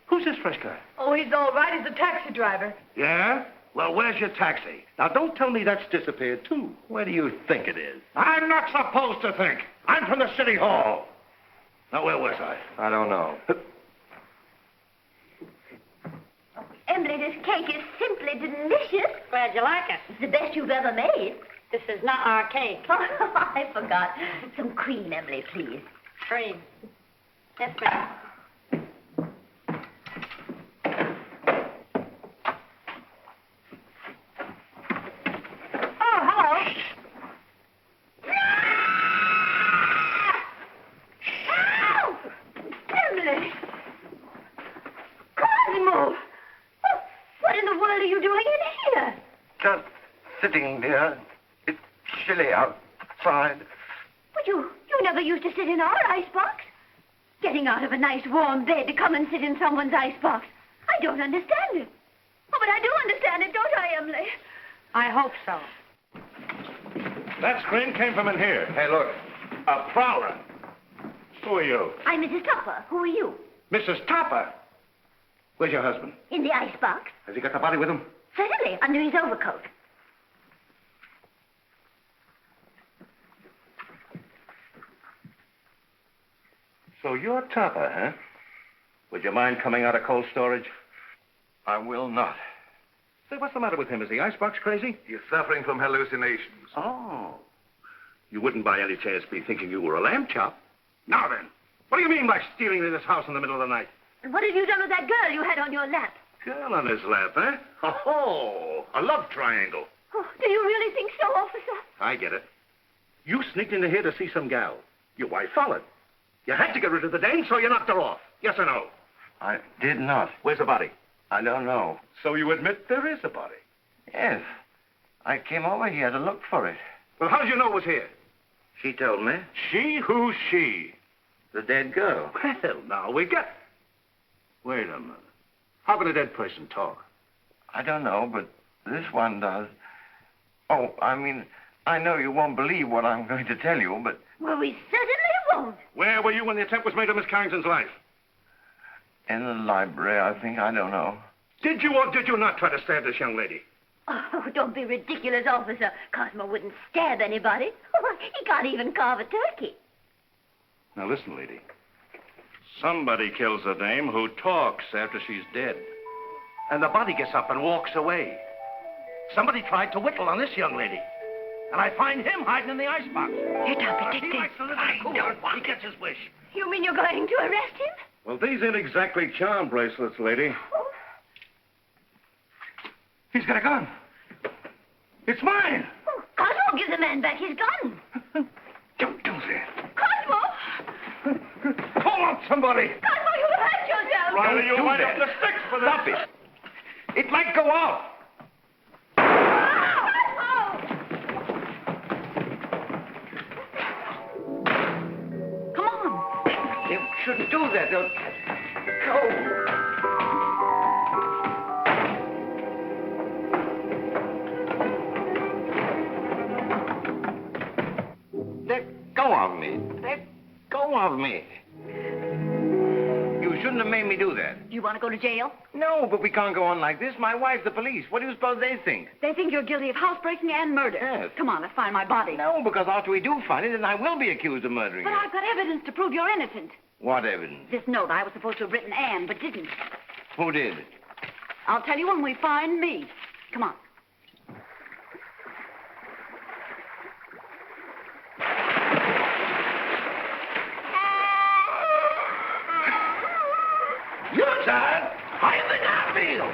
S11: Who's this fresh guy?
S2: Oh, he's all right. He's a taxi driver.
S11: Yeah? Well, where's your taxi? Now, don't tell me that's disappeared, too.
S1: Where do you think it is?
S11: I'm not supposed to think. I'm from the city hall. Now, where was I?
S1: I don't know.
S3: Emily, this cake is simply delicious.
S5: Glad you like it.
S3: It's the best you've ever made.
S5: This is not our cake.
S3: I forgot. Some cream, Emily, please.
S5: Cream. Yes, ma'am. Oh, hello.
S3: Emily! Cosmo! What in the world are you doing in here?
S12: Just sitting there. It's chilly outside.
S3: But you never used to sit in our icebox. Getting out of a nice warm bed to come and sit in someone's icebox. I don't understand it. Oh, but I do understand it, don't I, Emily?
S5: I hope so.
S11: That scream came from in here.
S10: Hey, look.
S11: A prowler. Who are you?
S3: I'm Mrs. Topper. Who are you?
S11: Mrs. Topper. Where's your husband?
S3: In the icebox.
S11: Has he got the body with him?
S3: Certainly, under his overcoat.
S11: So you're Topper, huh? Would you mind coming out of cold storage?
S10: I will not.
S11: Say, what's the matter with him? Is the icebox crazy?
S4: He's suffering from hallucinations.
S11: Oh. You wouldn't by any chance be thinking you were a lamb chop? Now then, what do you mean by stealing into this house in the middle of the night?
S3: And what have you done with that girl you had on your lap?
S11: Girl on his lap, huh? Oh, a love triangle.
S3: Oh, do you really think so, officer?
S11: I get it. You sneaked into here to see some gal. Your wife followed. You had to get rid of the dame, so you knocked her off. Yes or no?
S10: I did not.
S11: Where's the body?
S10: I don't know.
S11: So you admit there is a body?
S10: Yes. I came over here to look for it.
S11: Well, how did you know it was here?
S10: She told me.
S11: She? Who's she?
S10: The dead girl.
S11: Well, now we get... Wait a minute. How can a dead person talk?
S10: I don't know, but this one does. Oh, I mean, I know you won't believe what I'm going to tell you, but...
S3: Well, we certainly won't.
S11: Where were you when the attempt was made on Miss Carrington's life?
S10: In the library, I think. I don't know.
S11: Did you or did you not try to stab this young lady?
S3: Oh, don't be ridiculous, officer. Cosmo wouldn't stab anybody. He can't even carve a turkey.
S11: Now, listen, lady. Somebody kills a dame who talks after she's dead. And the body gets up and walks away. Somebody tried to whittle on this young lady. And I find him hiding in the icebox.
S9: Here, Toppy, take
S11: He
S9: this.
S11: likes to live in the cooler. He gets his wish.
S3: You mean you're going to arrest him?
S11: Well, these ain't exactly charm bracelets, lady. He's got a gun. It's mine.
S3: Oh, Cosmo, give the man back his gun.
S11: Don't do that.
S3: Cosmo!
S11: Call out somebody.
S3: Cosmo, you will hurt yourself.
S11: Riley, you
S10: do
S11: might
S10: that.
S11: have the sticks for this.
S10: Stop it. It might go off.
S9: Come on.
S10: You shouldn't do that. They'll... Go. Let go of me. Let go of me. You shouldn't have made me do that.
S9: Do you want to go to jail?
S10: No, but we can't go on like this. My wife's the police. What do you suppose they think?
S9: They think you're guilty of housebreaking and murder.
S10: Yes.
S9: Come on, let's find my body.
S10: No, because after we do find it, then I will be accused of murdering
S9: But
S10: you.
S9: I've got evidence to prove you're innocent.
S10: What evidence?
S9: This note I was supposed to have written Anne, but didn't.
S10: Who did?
S9: I'll tell you when we find me. Come on.
S11: You're tired. I think I feel.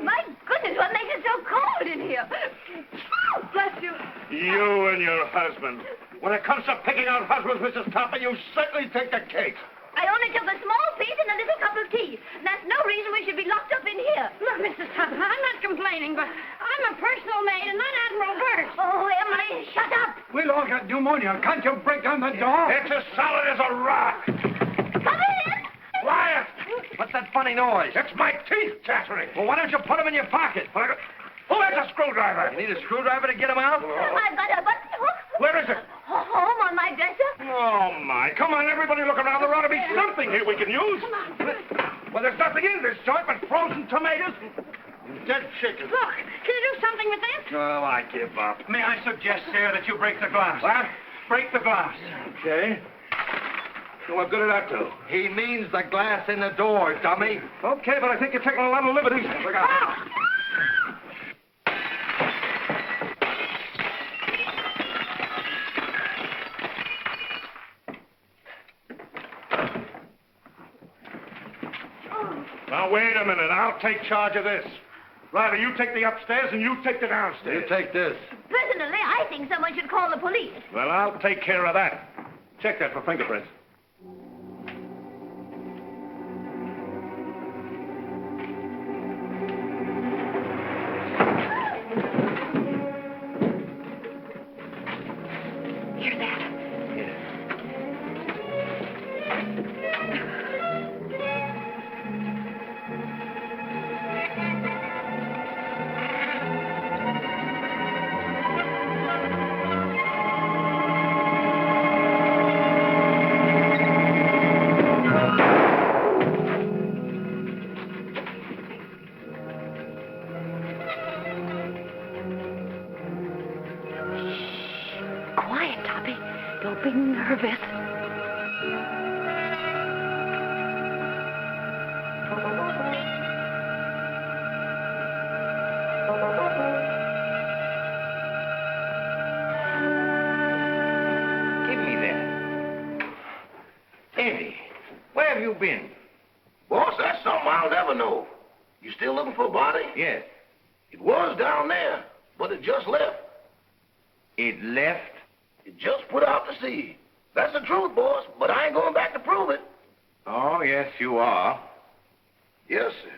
S3: My goodness, what makes it so cold in here? Oh, bless you.
S11: You and your husband. When it comes to picking out husbands, Mrs. Topper, you certainly take the cake.
S3: I only took a small piece and a little cup of tea. That's no reason we should be locked up in here.
S5: Look, Mrs. Tupper, I'm not complaining, but I'm a personal maid and not Admiral Byrd.
S3: Oh, Emily, shut up.
S8: We'll all get pneumonia. Can't you break down the door?
S11: It's as solid as a rock.
S3: Come in.
S11: Quiet!
S1: What's that funny noise?
S11: It's my teeth chattering.
S1: Well, why don't you put them in your pocket?
S11: Who has a screwdriver?
S1: You need a screwdriver to get them out?
S3: I've got a button hook.
S11: Where is it?
S3: Home on my dresser.
S11: Oh, my. Come on, everybody, look around. There ought to be something here we can use. Well, there's nothing in this joint but frozen tomatoes and dead chicken.
S5: Look, can you do something with this?
S11: Oh, I give up.
S13: May I suggest, sir, that you break the glass?
S11: What?
S13: Break the glass.
S11: Okay. So what good did that do?
S1: He means the glass in the door, dummy.
S11: Okay, but I think you're taking a lot of liberties. Look out. Now, wait a minute. I'll take charge of this. Riley, you take the upstairs and you take the downstairs.
S1: You take this.
S3: Personally, I think someone should call the police.
S11: Well, I'll take care of that. Check that for fingerprints.
S9: Hear that? Quiet, Toppy. Don't be nervous.
S10: been?
S14: Boss, that's something I'll never know. You still looking for a body?
S10: Yes.
S14: It was down there, but it just left.
S10: It left?
S14: It just put out to sea. That's the truth, boss, but I ain't going back to prove it.
S10: Oh, yes, you are.
S14: Yes, sir.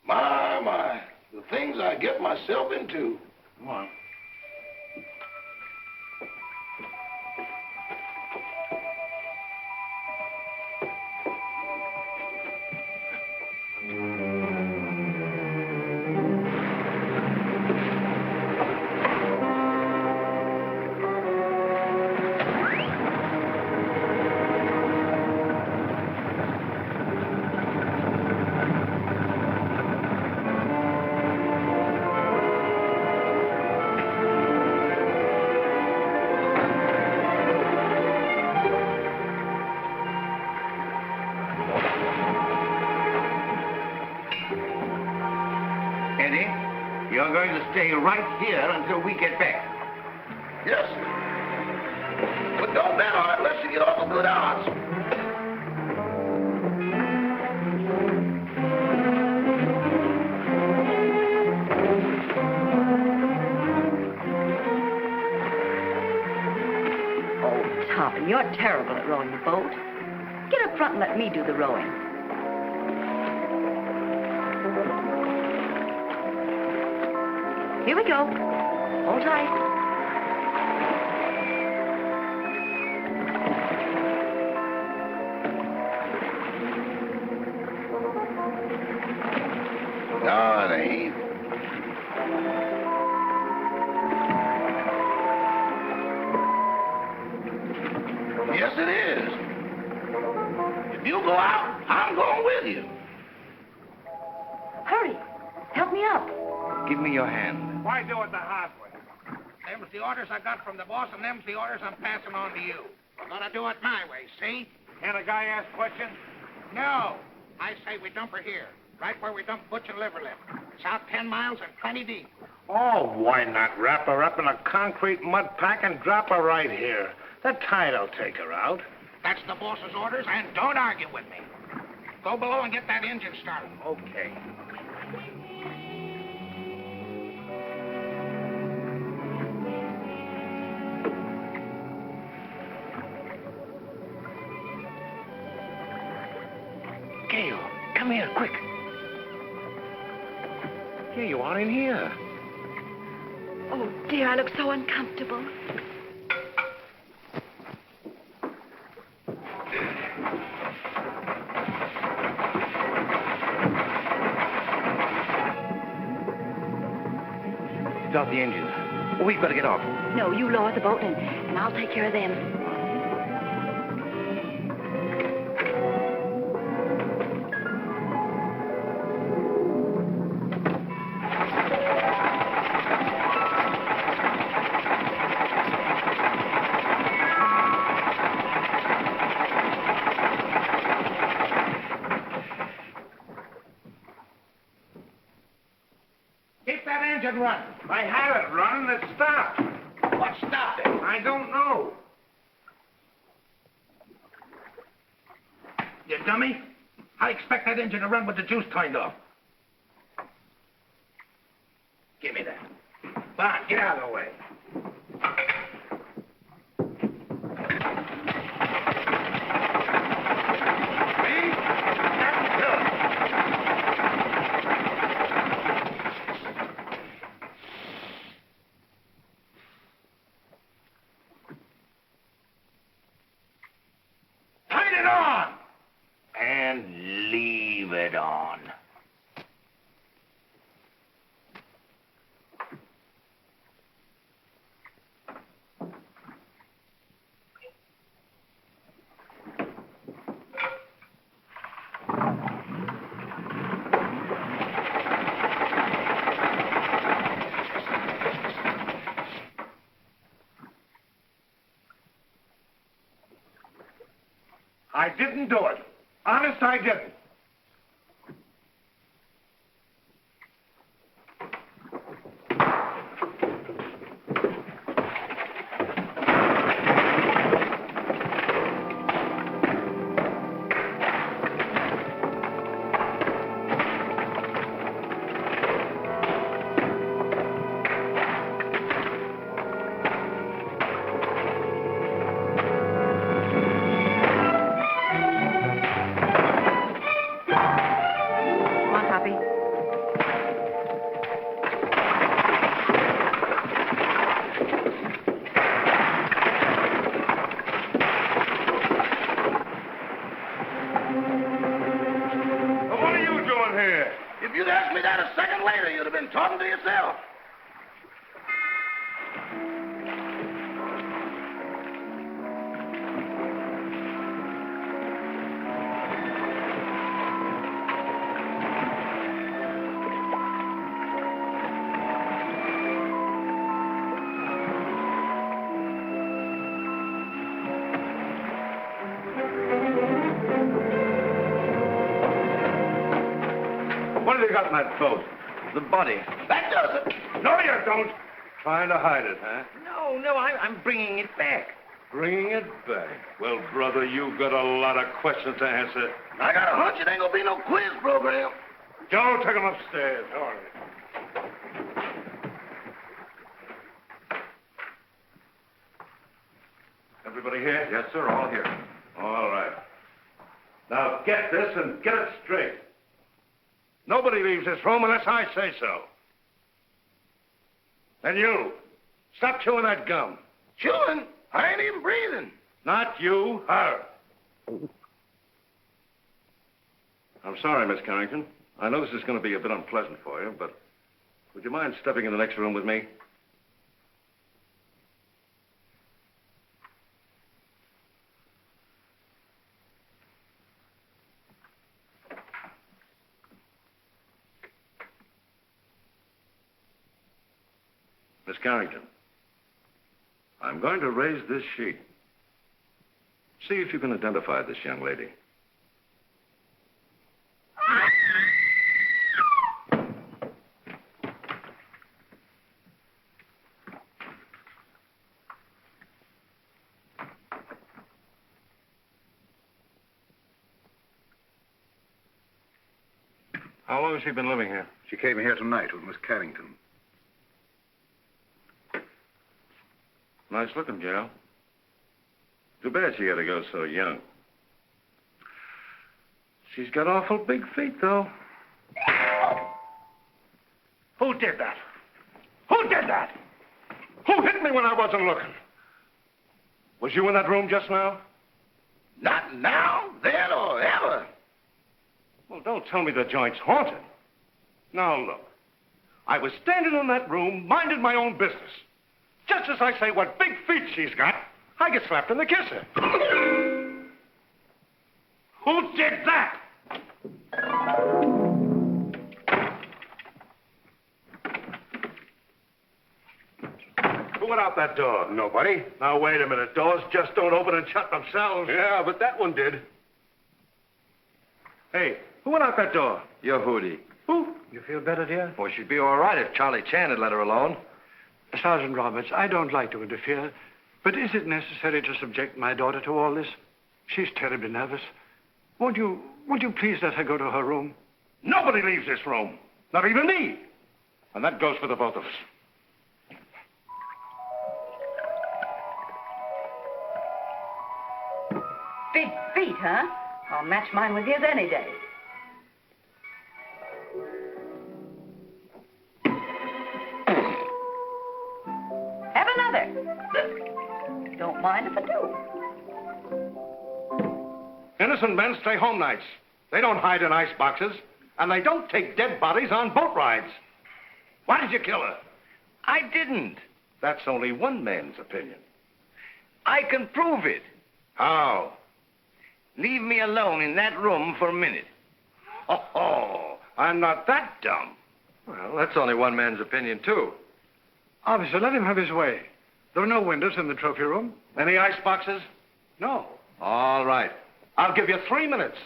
S14: My, the things I get myself into.
S10: Come on. Eddie, you're going to stay right here until we get back.
S14: Yes, sir. But don't bet on it unless you get off a good odds.
S9: Oh, Toppin, you're terrible at rowing the boat. Get up front and let me do the rowing. Here we go. Hold tight.
S14: No, it ain't. Yes, it is. If you go out, I'm going with you.
S9: Hurry. Help me up.
S10: Give me your hand.
S13: Why do it the hard way? Them's the orders I got from the boss, and them's the orders I'm passing on to you. We're gonna do it my way, see? Can a guy ask questions? No. I say we dump her here, right where we dump Butch and Liverlip. It's out 10 miles and plenty deep. Oh, why not wrap her up in a concrete mud pack and drop her right here? The tide'll take her out. That's the boss's orders, and don't argue with me. Go below and get that engine started. Okay.
S10: Gail, come here, quick. Here you are in here.
S2: Oh, dear, I look so uncomfortable.
S10: Start the engine. We've got to get off.
S9: No, you lower the boat and I'll take care of them.
S13: Keep that engine running. I had it running. It stopped. What stopped it? I don't know. You dummy. I expect that engine to run with the juice turned off. Give me that. Bond, get out of the way. I didn't do it. Honest, I didn't.
S2: Toppy.
S14: Well, what are you doing here? If you'd asked me that a second later, you'd have been talking to yourself.
S11: What have you got in that boat?
S1: The body.
S14: That does it.
S11: No, you don't. Trying to hide it, huh?
S1: No, I'm bringing it back.
S11: Bringing it back. Well, brother, you've got a lot of questions to answer.
S14: I got a hunch it ain't gonna be no quiz program.
S11: Joe, take him upstairs. All right. Everybody here?
S1: Yes, sir, all here.
S11: All right. Now get this and get it straight. Nobody leaves this room unless I say so. And you, stop chewing that gum.
S14: Chewing? I ain't even breathing.
S11: Not you, her. I'm sorry, Miss Carrington. I know this is going to be a bit unpleasant for you, but would you mind stepping in the next room with me? Miss Carrington, I'm going to raise this sheet. See if you can identify this young lady. How long has she been living here?
S4: She came here tonight with Miss Carrington.
S11: Nice looking gal. Too bad she had to go so young. She's got awful big feet, though. Who did that? Who did that? Who hit me when I wasn't looking? Was you in that room just now?
S14: Not now, then, or ever.
S11: Well, don't tell me the joint's haunted. Now, look. I was standing in that room, minding my own business. Just as I say what big feet she's got, I get slapped in the kisser. Who did that? Who went out that door?
S14: Nobody.
S11: Now, wait a minute. Doors just don't open and shut themselves.
S14: Yeah, but that one did.
S11: Hey, who went out that door?
S1: Your Hootie.
S11: Who?
S8: You feel better, dear?
S1: Well, she'd be all right if Charlie Chan had let her alone.
S8: Sergeant Roberts, I don't like to interfere, but is it necessary to subject my daughter to all this? She's terribly nervous. Won't you please let her go to her room?
S11: Nobody leaves this room. Not even me. And that goes for the both of us.
S9: Big feet, huh? I'll match mine with his any day. Have another. Don't mind if I do.
S11: Innocent men stay home nights. They don't hide in ice boxes. And they don't take dead bodies on boat rides. Why did you kill her?
S10: I didn't.
S11: That's only one man's opinion.
S10: I can prove it.
S11: How?
S10: Leave me alone in that room for a minute.
S11: Oh, I'm not that dumb.
S1: Well, that's only one man's opinion, too.
S8: Officer, let him have his way. There are no windows in the trophy room.
S11: Any ice boxes?
S8: No.
S11: All right. I'll give you 3 minutes.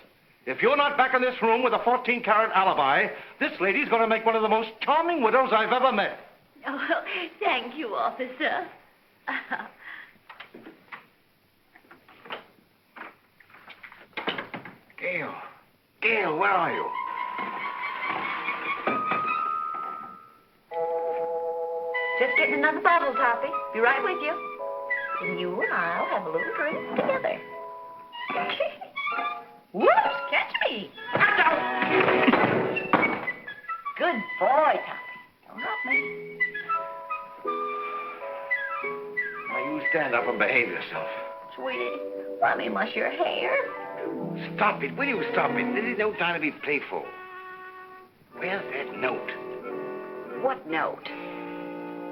S11: If you're not back in this room with a 14-carat alibi, this lady's going to make one of the most charming widows I've ever met.
S3: Oh, thank you, officer.
S10: Gail, where are you?
S3: Just getting another bottle, Toppy. Be right with you. And you and I'll have a little drink together. Whoops, catch me. Good boy, Toppy. Don't hurt me.
S12: Now, you stand up and behave yourself.
S3: Sweetie, let me mush your hair.
S12: Stop it. Will you stop it? This is no time to be playful. Where's that note?
S3: What note?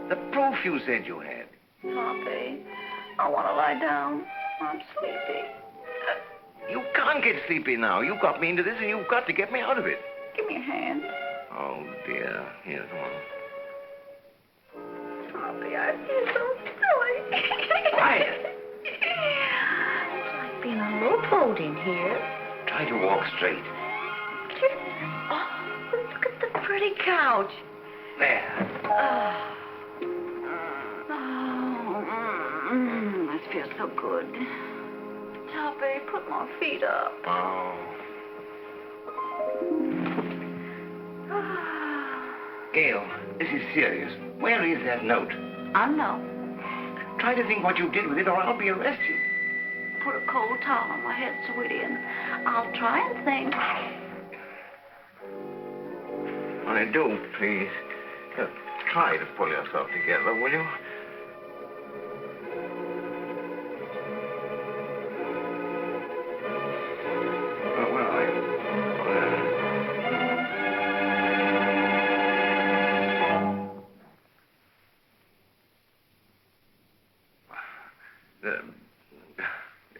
S12: The proof you said you had.
S3: Toppy, I want to lie down. I'm sleepy.
S12: You can't get sleepy now. You got me into this, and you've got to get me out of it.
S3: Give me a hand.
S12: Oh, dear. Here, come on.
S3: Toppy, I feel so silly.
S12: Quiet.
S3: It's like being a little boat in here.
S12: Try to walk straight.
S3: Oh, look at the pretty couch.
S12: There.
S3: This feels so good. Toppy, put my feet up.
S12: Oh. Gail, this is serious. Where is that note?
S3: I know.
S12: Try to think what you did with it, or I'll be arrested.
S3: Put a cold towel on my head, sweetie, and I'll try and think.
S12: Honey, do, please. Try to pull yourself together, will you?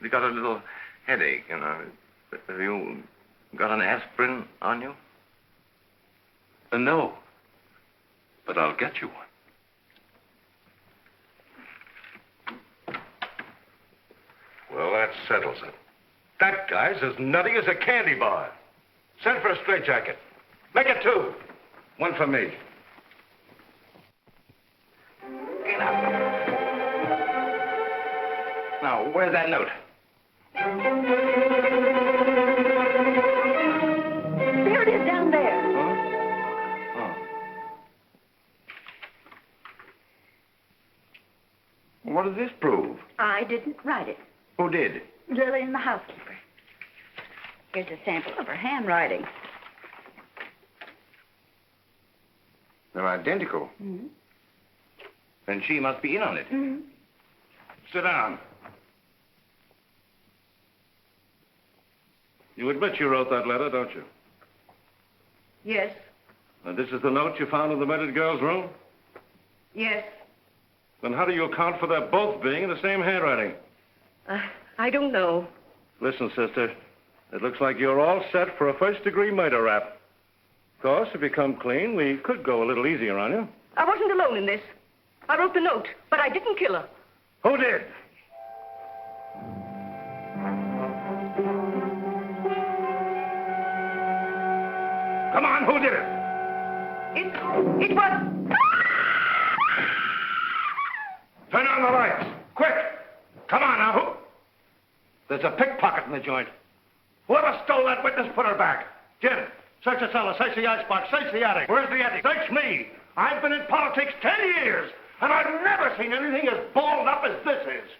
S12: You got a little headache, you know. Have you got an aspirin on you?
S11: No. But I'll get you one. Well, that settles it. That guy's as nutty as a candy bar. Send for a straitjacket. Make it 2. 1 for me.
S12: Get up. Now, where's that note?
S3: There it is down there.
S12: What does this prove?
S3: I didn't write it.
S12: Who did?
S3: Lillian, the housekeeper. Here's a sample of her handwriting.
S12: They're identical.
S3: Mm-hmm.
S12: Then she must be in on it.
S3: Mm-hmm.
S11: Sit down. You admit you wrote that letter, don't you?
S7: Yes.
S11: And this is the note you found in the murdered girl's room?
S7: Yes.
S11: Then how do you account for their both being in the same handwriting?
S7: I don't know.
S11: Listen, sister, it looks like you're all set for a first-degree murder rap. Of course, if you come clean, we could go a little easier on you.
S7: I wasn't alone in this. I wrote the note, but I didn't kill her.
S11: Who did? Come on, who did it?
S7: It was...
S11: Turn on the lights. Quick. Come on now. Who? There's a pickpocket in the joint. Whoever stole that witness, put her back. Jim, search the cellar, search the icebox, search the attic. Where's the attic? Search me. I've been in politics 10 years, and I've never seen anything as balled up as this is.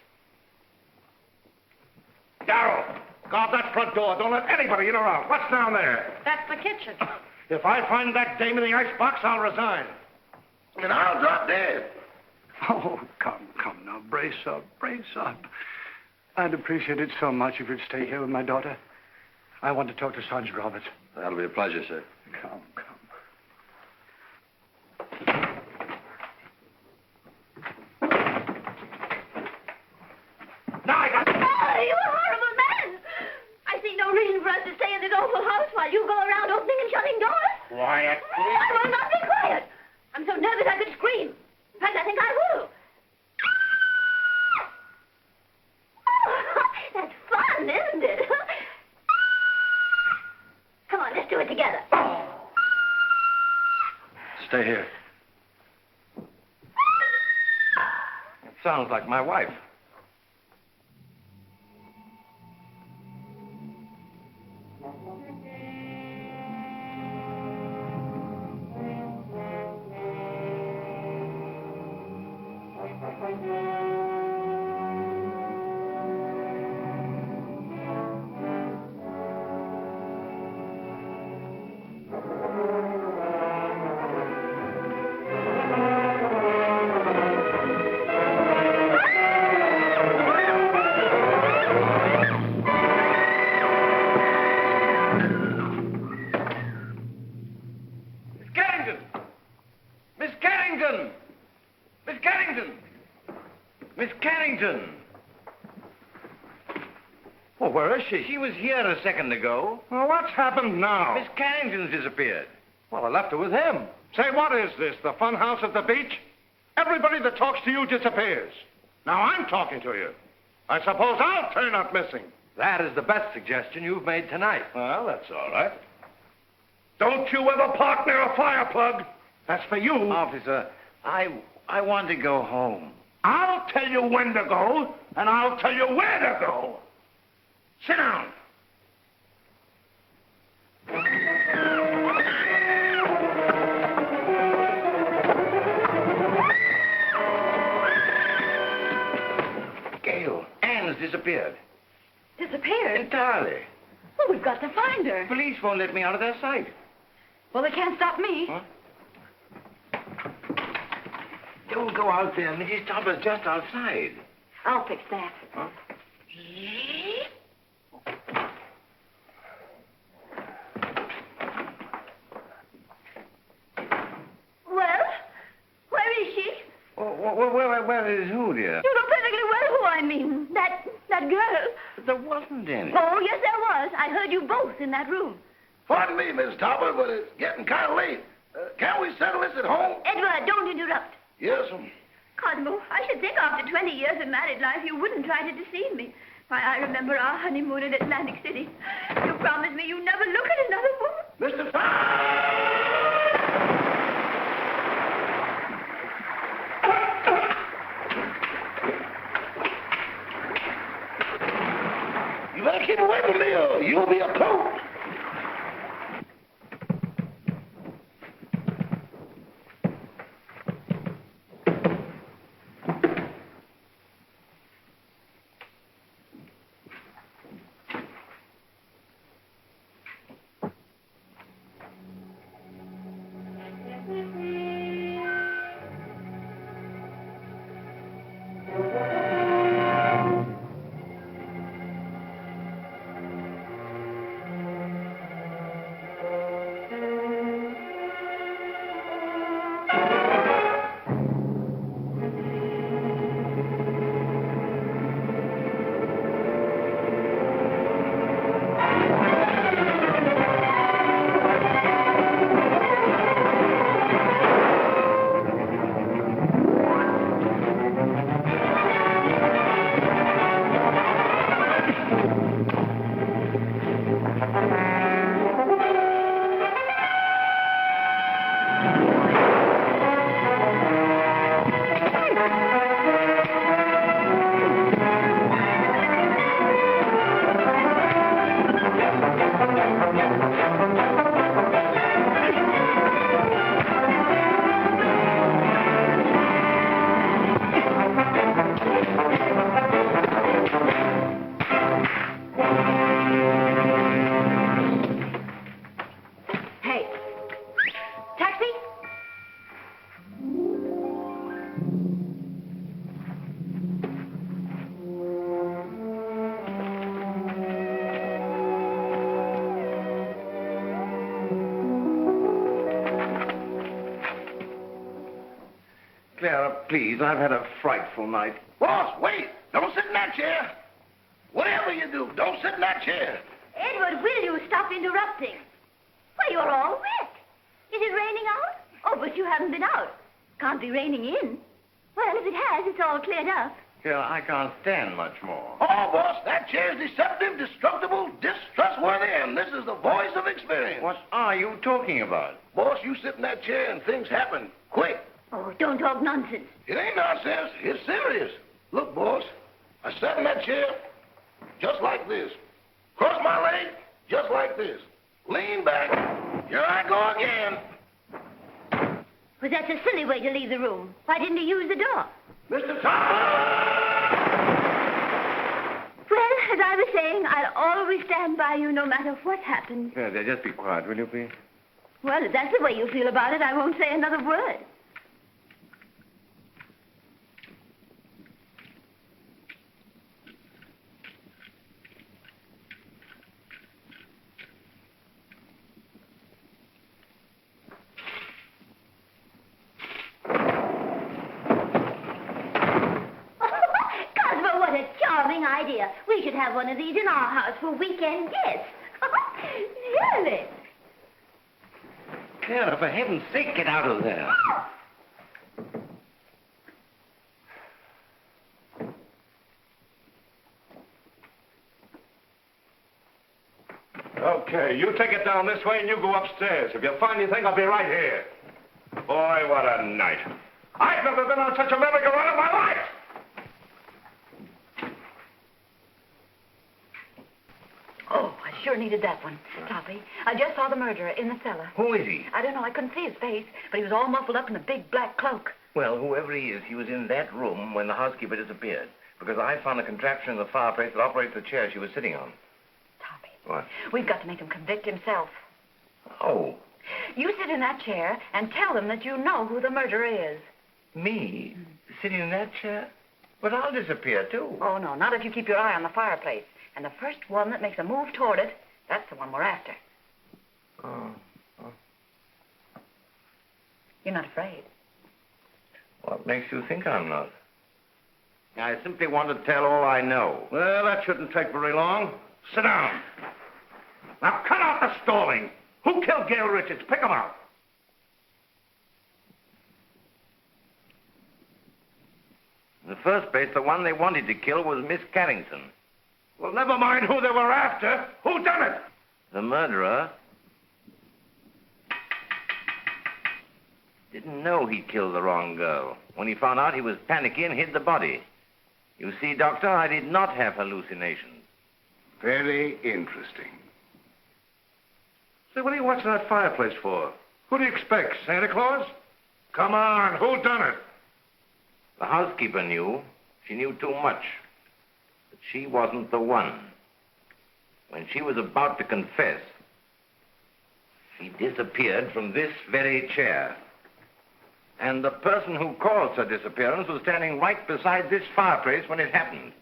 S11: Darrell, guard that front door. Don't let anybody in or out. What's down there?
S5: That's the kitchen.
S11: If I find that dame in the icebox, I'll resign.
S12: And I'll drop dead.
S8: Oh, come now. Brace up. I'd appreciate it so much if you'd stay here with my daughter. I want to talk to Sergeant Roberts.
S1: That'll be a pleasure, sir.
S8: Come.
S11: Now I got...
S3: Oh, you horrible man! I see no reason for us to stay in this awful house while you go around opening and shutting doors.
S12: Quiet,
S3: I will not be quiet. I'm so nervous I could scream. In fact, I think I will. That's fun, isn't it? Come on, let's do it together.
S1: Stay here. It sounds like my wife.
S11: Carrington! Miss Carrington! Miss Carrington! Miss Carrington!
S1: Well, where is she? She was here a second ago.
S11: Well, what's happened now?
S1: Miss Carrington's disappeared.
S11: Well, I left her with him. Say, what is this, the fun house at the beach? Everybody that talks to you disappears. Now I'm talking to you. I suppose I'll turn up missing.
S1: That is the best suggestion you've made tonight.
S11: Well, that's all right. Don't you ever park near a fire plug. That's for you.
S10: Officer, I want to go home.
S11: I'll tell you when to go, and I'll tell you where to go. Sit down.
S10: Gail, Anne's disappeared.
S9: Disappeared?
S10: Entirely.
S9: Well, we've got to find her.
S10: Police won't let me out of their sight.
S9: Well, they can't stop me.
S10: Huh? Don't go out there. Mrs. Topper's just outside.
S9: I'll fix that.
S10: Huh?
S3: Well, where is she?
S10: Where is who, dear?
S3: You know perfectly well who I mean. That girl.
S10: There wasn't any.
S3: Oh, yes, there was. I heard you both in that room.
S14: Pardon me, Miss Topper, but it's getting kind of late. Can't we settle this at home?
S3: Edward, don't interrupt.
S14: Yes,
S3: Cosmo, I should think after 20 years of married life you wouldn't try to deceive me. Why, I remember our honeymoon in Atlantic City. You promised me you'd never look at another woman.
S14: Mr. You better keep away from me or you'll be a coat.
S10: Clara, please, I've had a frightful night.
S14: Boss, wait. Don't sit in that chair. Whatever you do, don't sit in that chair.
S3: Edward, will you stop interrupting? Why, you're all wet. Is it raining out? Oh, but you haven't been out. Can't be raining in. Well, if it has, it's all cleared up.
S10: Clara, I can't stand much more.
S14: Oh, boss, that chair's deceptive, destructible, distrustworthy, and this is the voice of experience.
S10: What are you talking about?
S14: Boss, you sit in that chair and things happen quick.
S3: Oh, don't talk nonsense.
S14: It ain't nonsense. It's serious. Look, boss, I sat in that chair just like this. Cross my leg just like this. Lean back. Here I go again.
S3: Well, that's a silly way to leave the room. Why didn't he use the door?
S14: Mr. Topper!
S3: Well, as I was saying, I'll always stand by you no matter what happens.
S10: Clara, just be quiet, will you, please?
S3: Well, if that's the way you feel about it, I won't say another word. have one of these in our house for weekend guests. Really?
S4: Clara, for heaven's sake, get out of there.
S11: Okay, you take it down this way and you go upstairs. If you find anything, I'll be right here. Boy, what a night. I've never been on such a merry-go-round in my life.
S9: Oh, I sure needed that one, Toppy. I just saw the murderer in the cellar.
S10: Who is he?
S9: I don't know. I couldn't see his face, but he was all muffled up in a big black cloak.
S10: Well, whoever he is, he was in that room when the housekeeper disappeared. Because I found a contraption in the fireplace that operates the chair she was sitting on.
S9: Toppy.
S10: What?
S9: We've got to make him convict himself.
S10: Oh,
S9: You sit in that chair and tell them that you know who the murderer is.
S10: me? Sitting in that chair? But I'll disappear, too.
S9: Oh, no, not if you keep your eye on the fireplace. And the first one that makes a move toward it, that's the one we're after.
S10: Oh.
S9: You're not afraid.
S10: What makes you think I'm not? I simply want to tell all I know.
S11: Well, that shouldn't take very long. Sit down. Now, cut out the stalling. Who killed Gail Richards? Pick him out.
S10: In the first place, the one they wanted to kill was Miss Carrington.
S11: Well, never mind who they were after. Who done it?
S10: The murderer didn't know he killed the wrong girl. When he found out, he was panicky and hid the body. You see, Doctor, I did not have hallucinations.
S11: Very interesting. Say, what are you watching that fireplace for? Who do you expect, Santa Claus? Come on, who done it?
S10: The housekeeper knew. She knew too much. But she wasn't the one. When she was about to confess, she disappeared from this very chair. And the person who caused her disappearance was standing right beside this fireplace when it happened.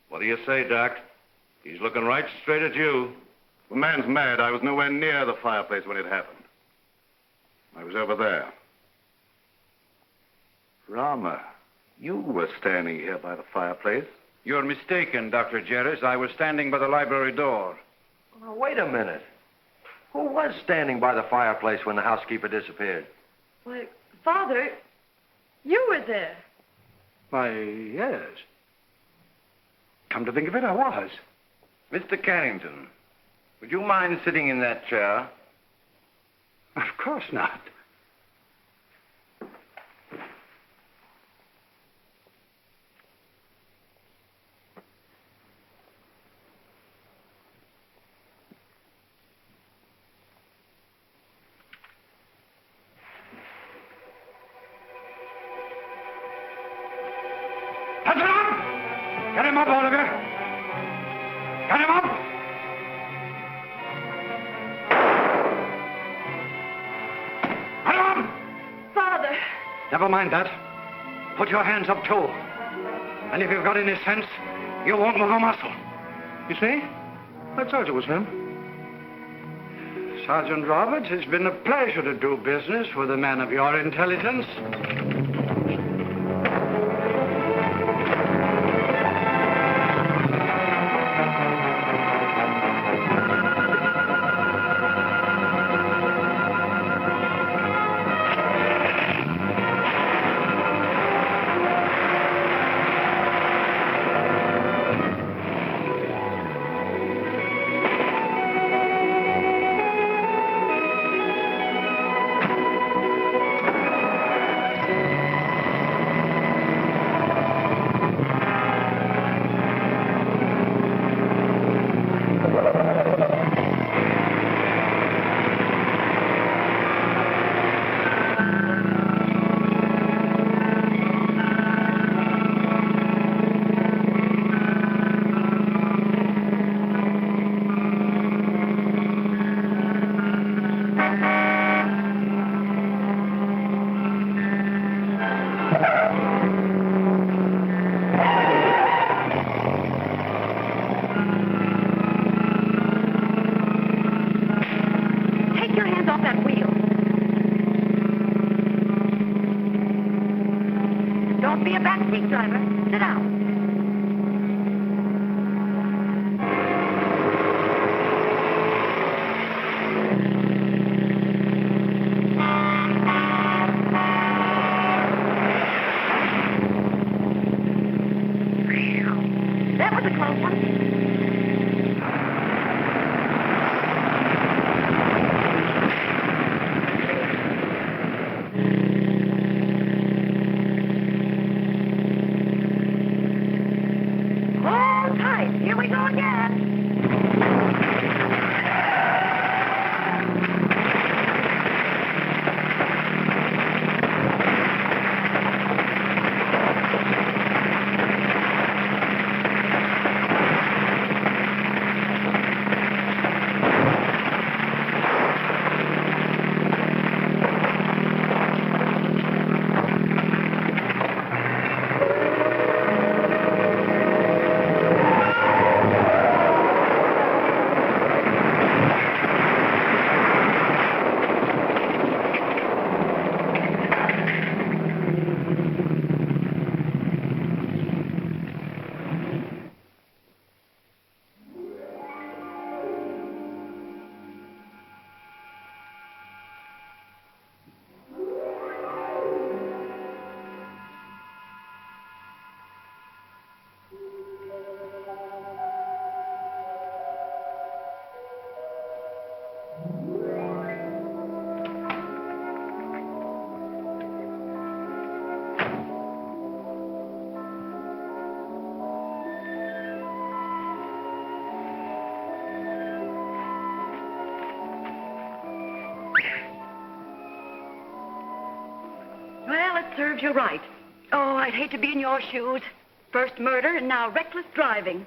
S11: What do you say, Doc? He's looking right straight at you. The man's mad. I was nowhere near the fireplace when it happened. I was over there. Rama, you were standing here by the fireplace.
S6: You're mistaken, Dr. Jerris. I was standing by the library door.
S1: Now, wait a minute. Who was standing by the fireplace when the housekeeper disappeared?
S2: Why, Father, you were there.
S8: Why, yes. Come to think of it, I was.
S10: Mr. Carrington, would you mind sitting in that chair?
S8: Of course not.
S11: Touch it up! Get him up, Oliver! Get him up! Get him up!
S2: Father!
S8: Never mind that. Put your hands up, too. And if you've got any sense, you won't move a muscle.
S11: You see? I told you it was him.
S8: Sergeant Roberts, it's been a pleasure to do business with a man of your intelligence.
S9: Take your hands off that wheel. Don't be a backseat driver. Sit down. serves you right. Oh, I'd hate to be in your shoes. First murder and now reckless driving.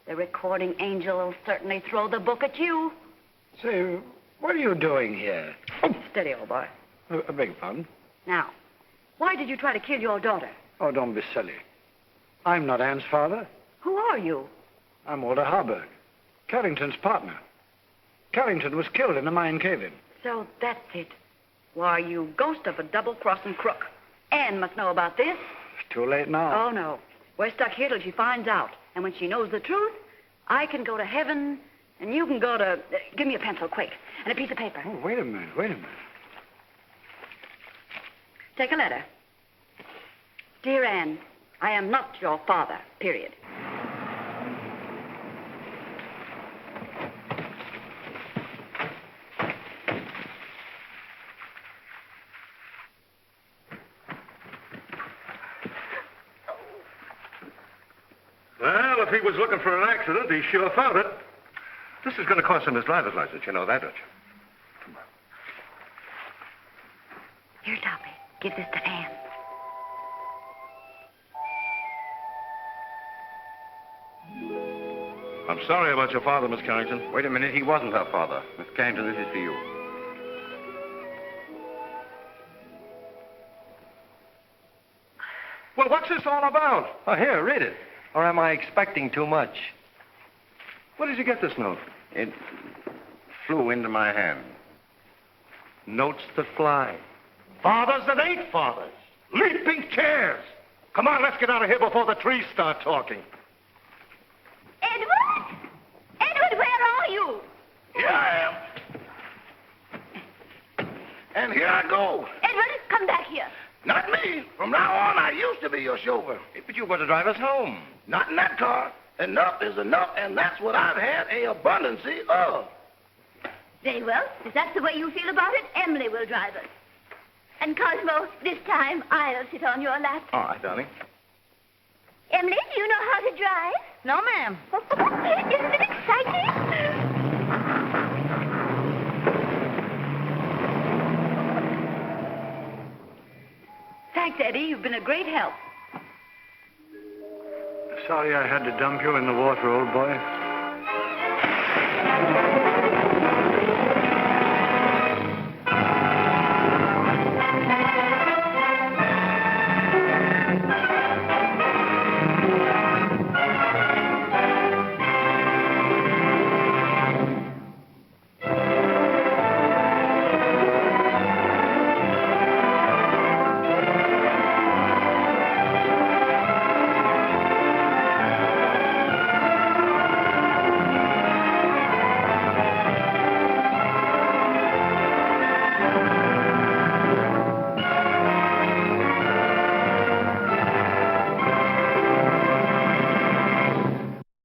S9: The recording angel will certainly throw the book at you.
S8: Say, what are you doing here?
S9: Steady, old boy.
S8: I beg your pardon?
S9: Now, why did you try to kill your daughter?
S8: Oh, don't be silly. I'm not Anne's father.
S9: Who are you?
S8: I'm Walter Harburg, Carrington's partner. Carrington was killed in a mine cave-in.
S9: So that's it. Why, you ghost of a double-crossing crook. Anne must know about this.
S8: It's too late now.
S9: Oh, no. We're stuck here till she finds out. And when she knows the truth, I can go to heaven, and you can go to... give me a pencil, quick, and a piece of paper.
S8: Oh, wait a minute.
S9: Take a letter. Dear Anne, I am not your father, period.
S11: Well, if he was looking for an accident, he sure found it. This is going to cost him his driver's license. You know that, don't you?
S9: Here, Toppy. Give this to Anne.
S11: I'm sorry about your father, Miss Carrington.
S12: Wait a minute. He wasn't her father. Miss Carrington, this is for you.
S11: Well, what's this all about?
S1: Oh, here, read it. Or am I expecting too much?
S11: Where did you get this note?
S12: It flew into my hand.
S1: Notes that fly.
S11: Fathers that ain't fathers. Leaping chairs. Come on, let's get out of here before the trees start talking.
S3: Edward? Edward, where are you?
S14: Here I am. And here I go.
S3: Edward, come back here.
S14: Not me. From now on, I used to be your chauffeur.
S1: But you were to drive us home.
S14: Not in that car. Enough is enough, and that's what I've had a abundance of.
S3: Very well. If that's the way you feel about it, Emily will drive us. And Cosmo, this time I'll sit on your lap.
S12: All right, darling.
S3: Emily, do you know how to drive?
S9: No, ma'am.
S3: Isn't it exciting?
S9: Thanks, Eddie. You've been a great help.
S8: Sorry I had to dump you in the water, old boy.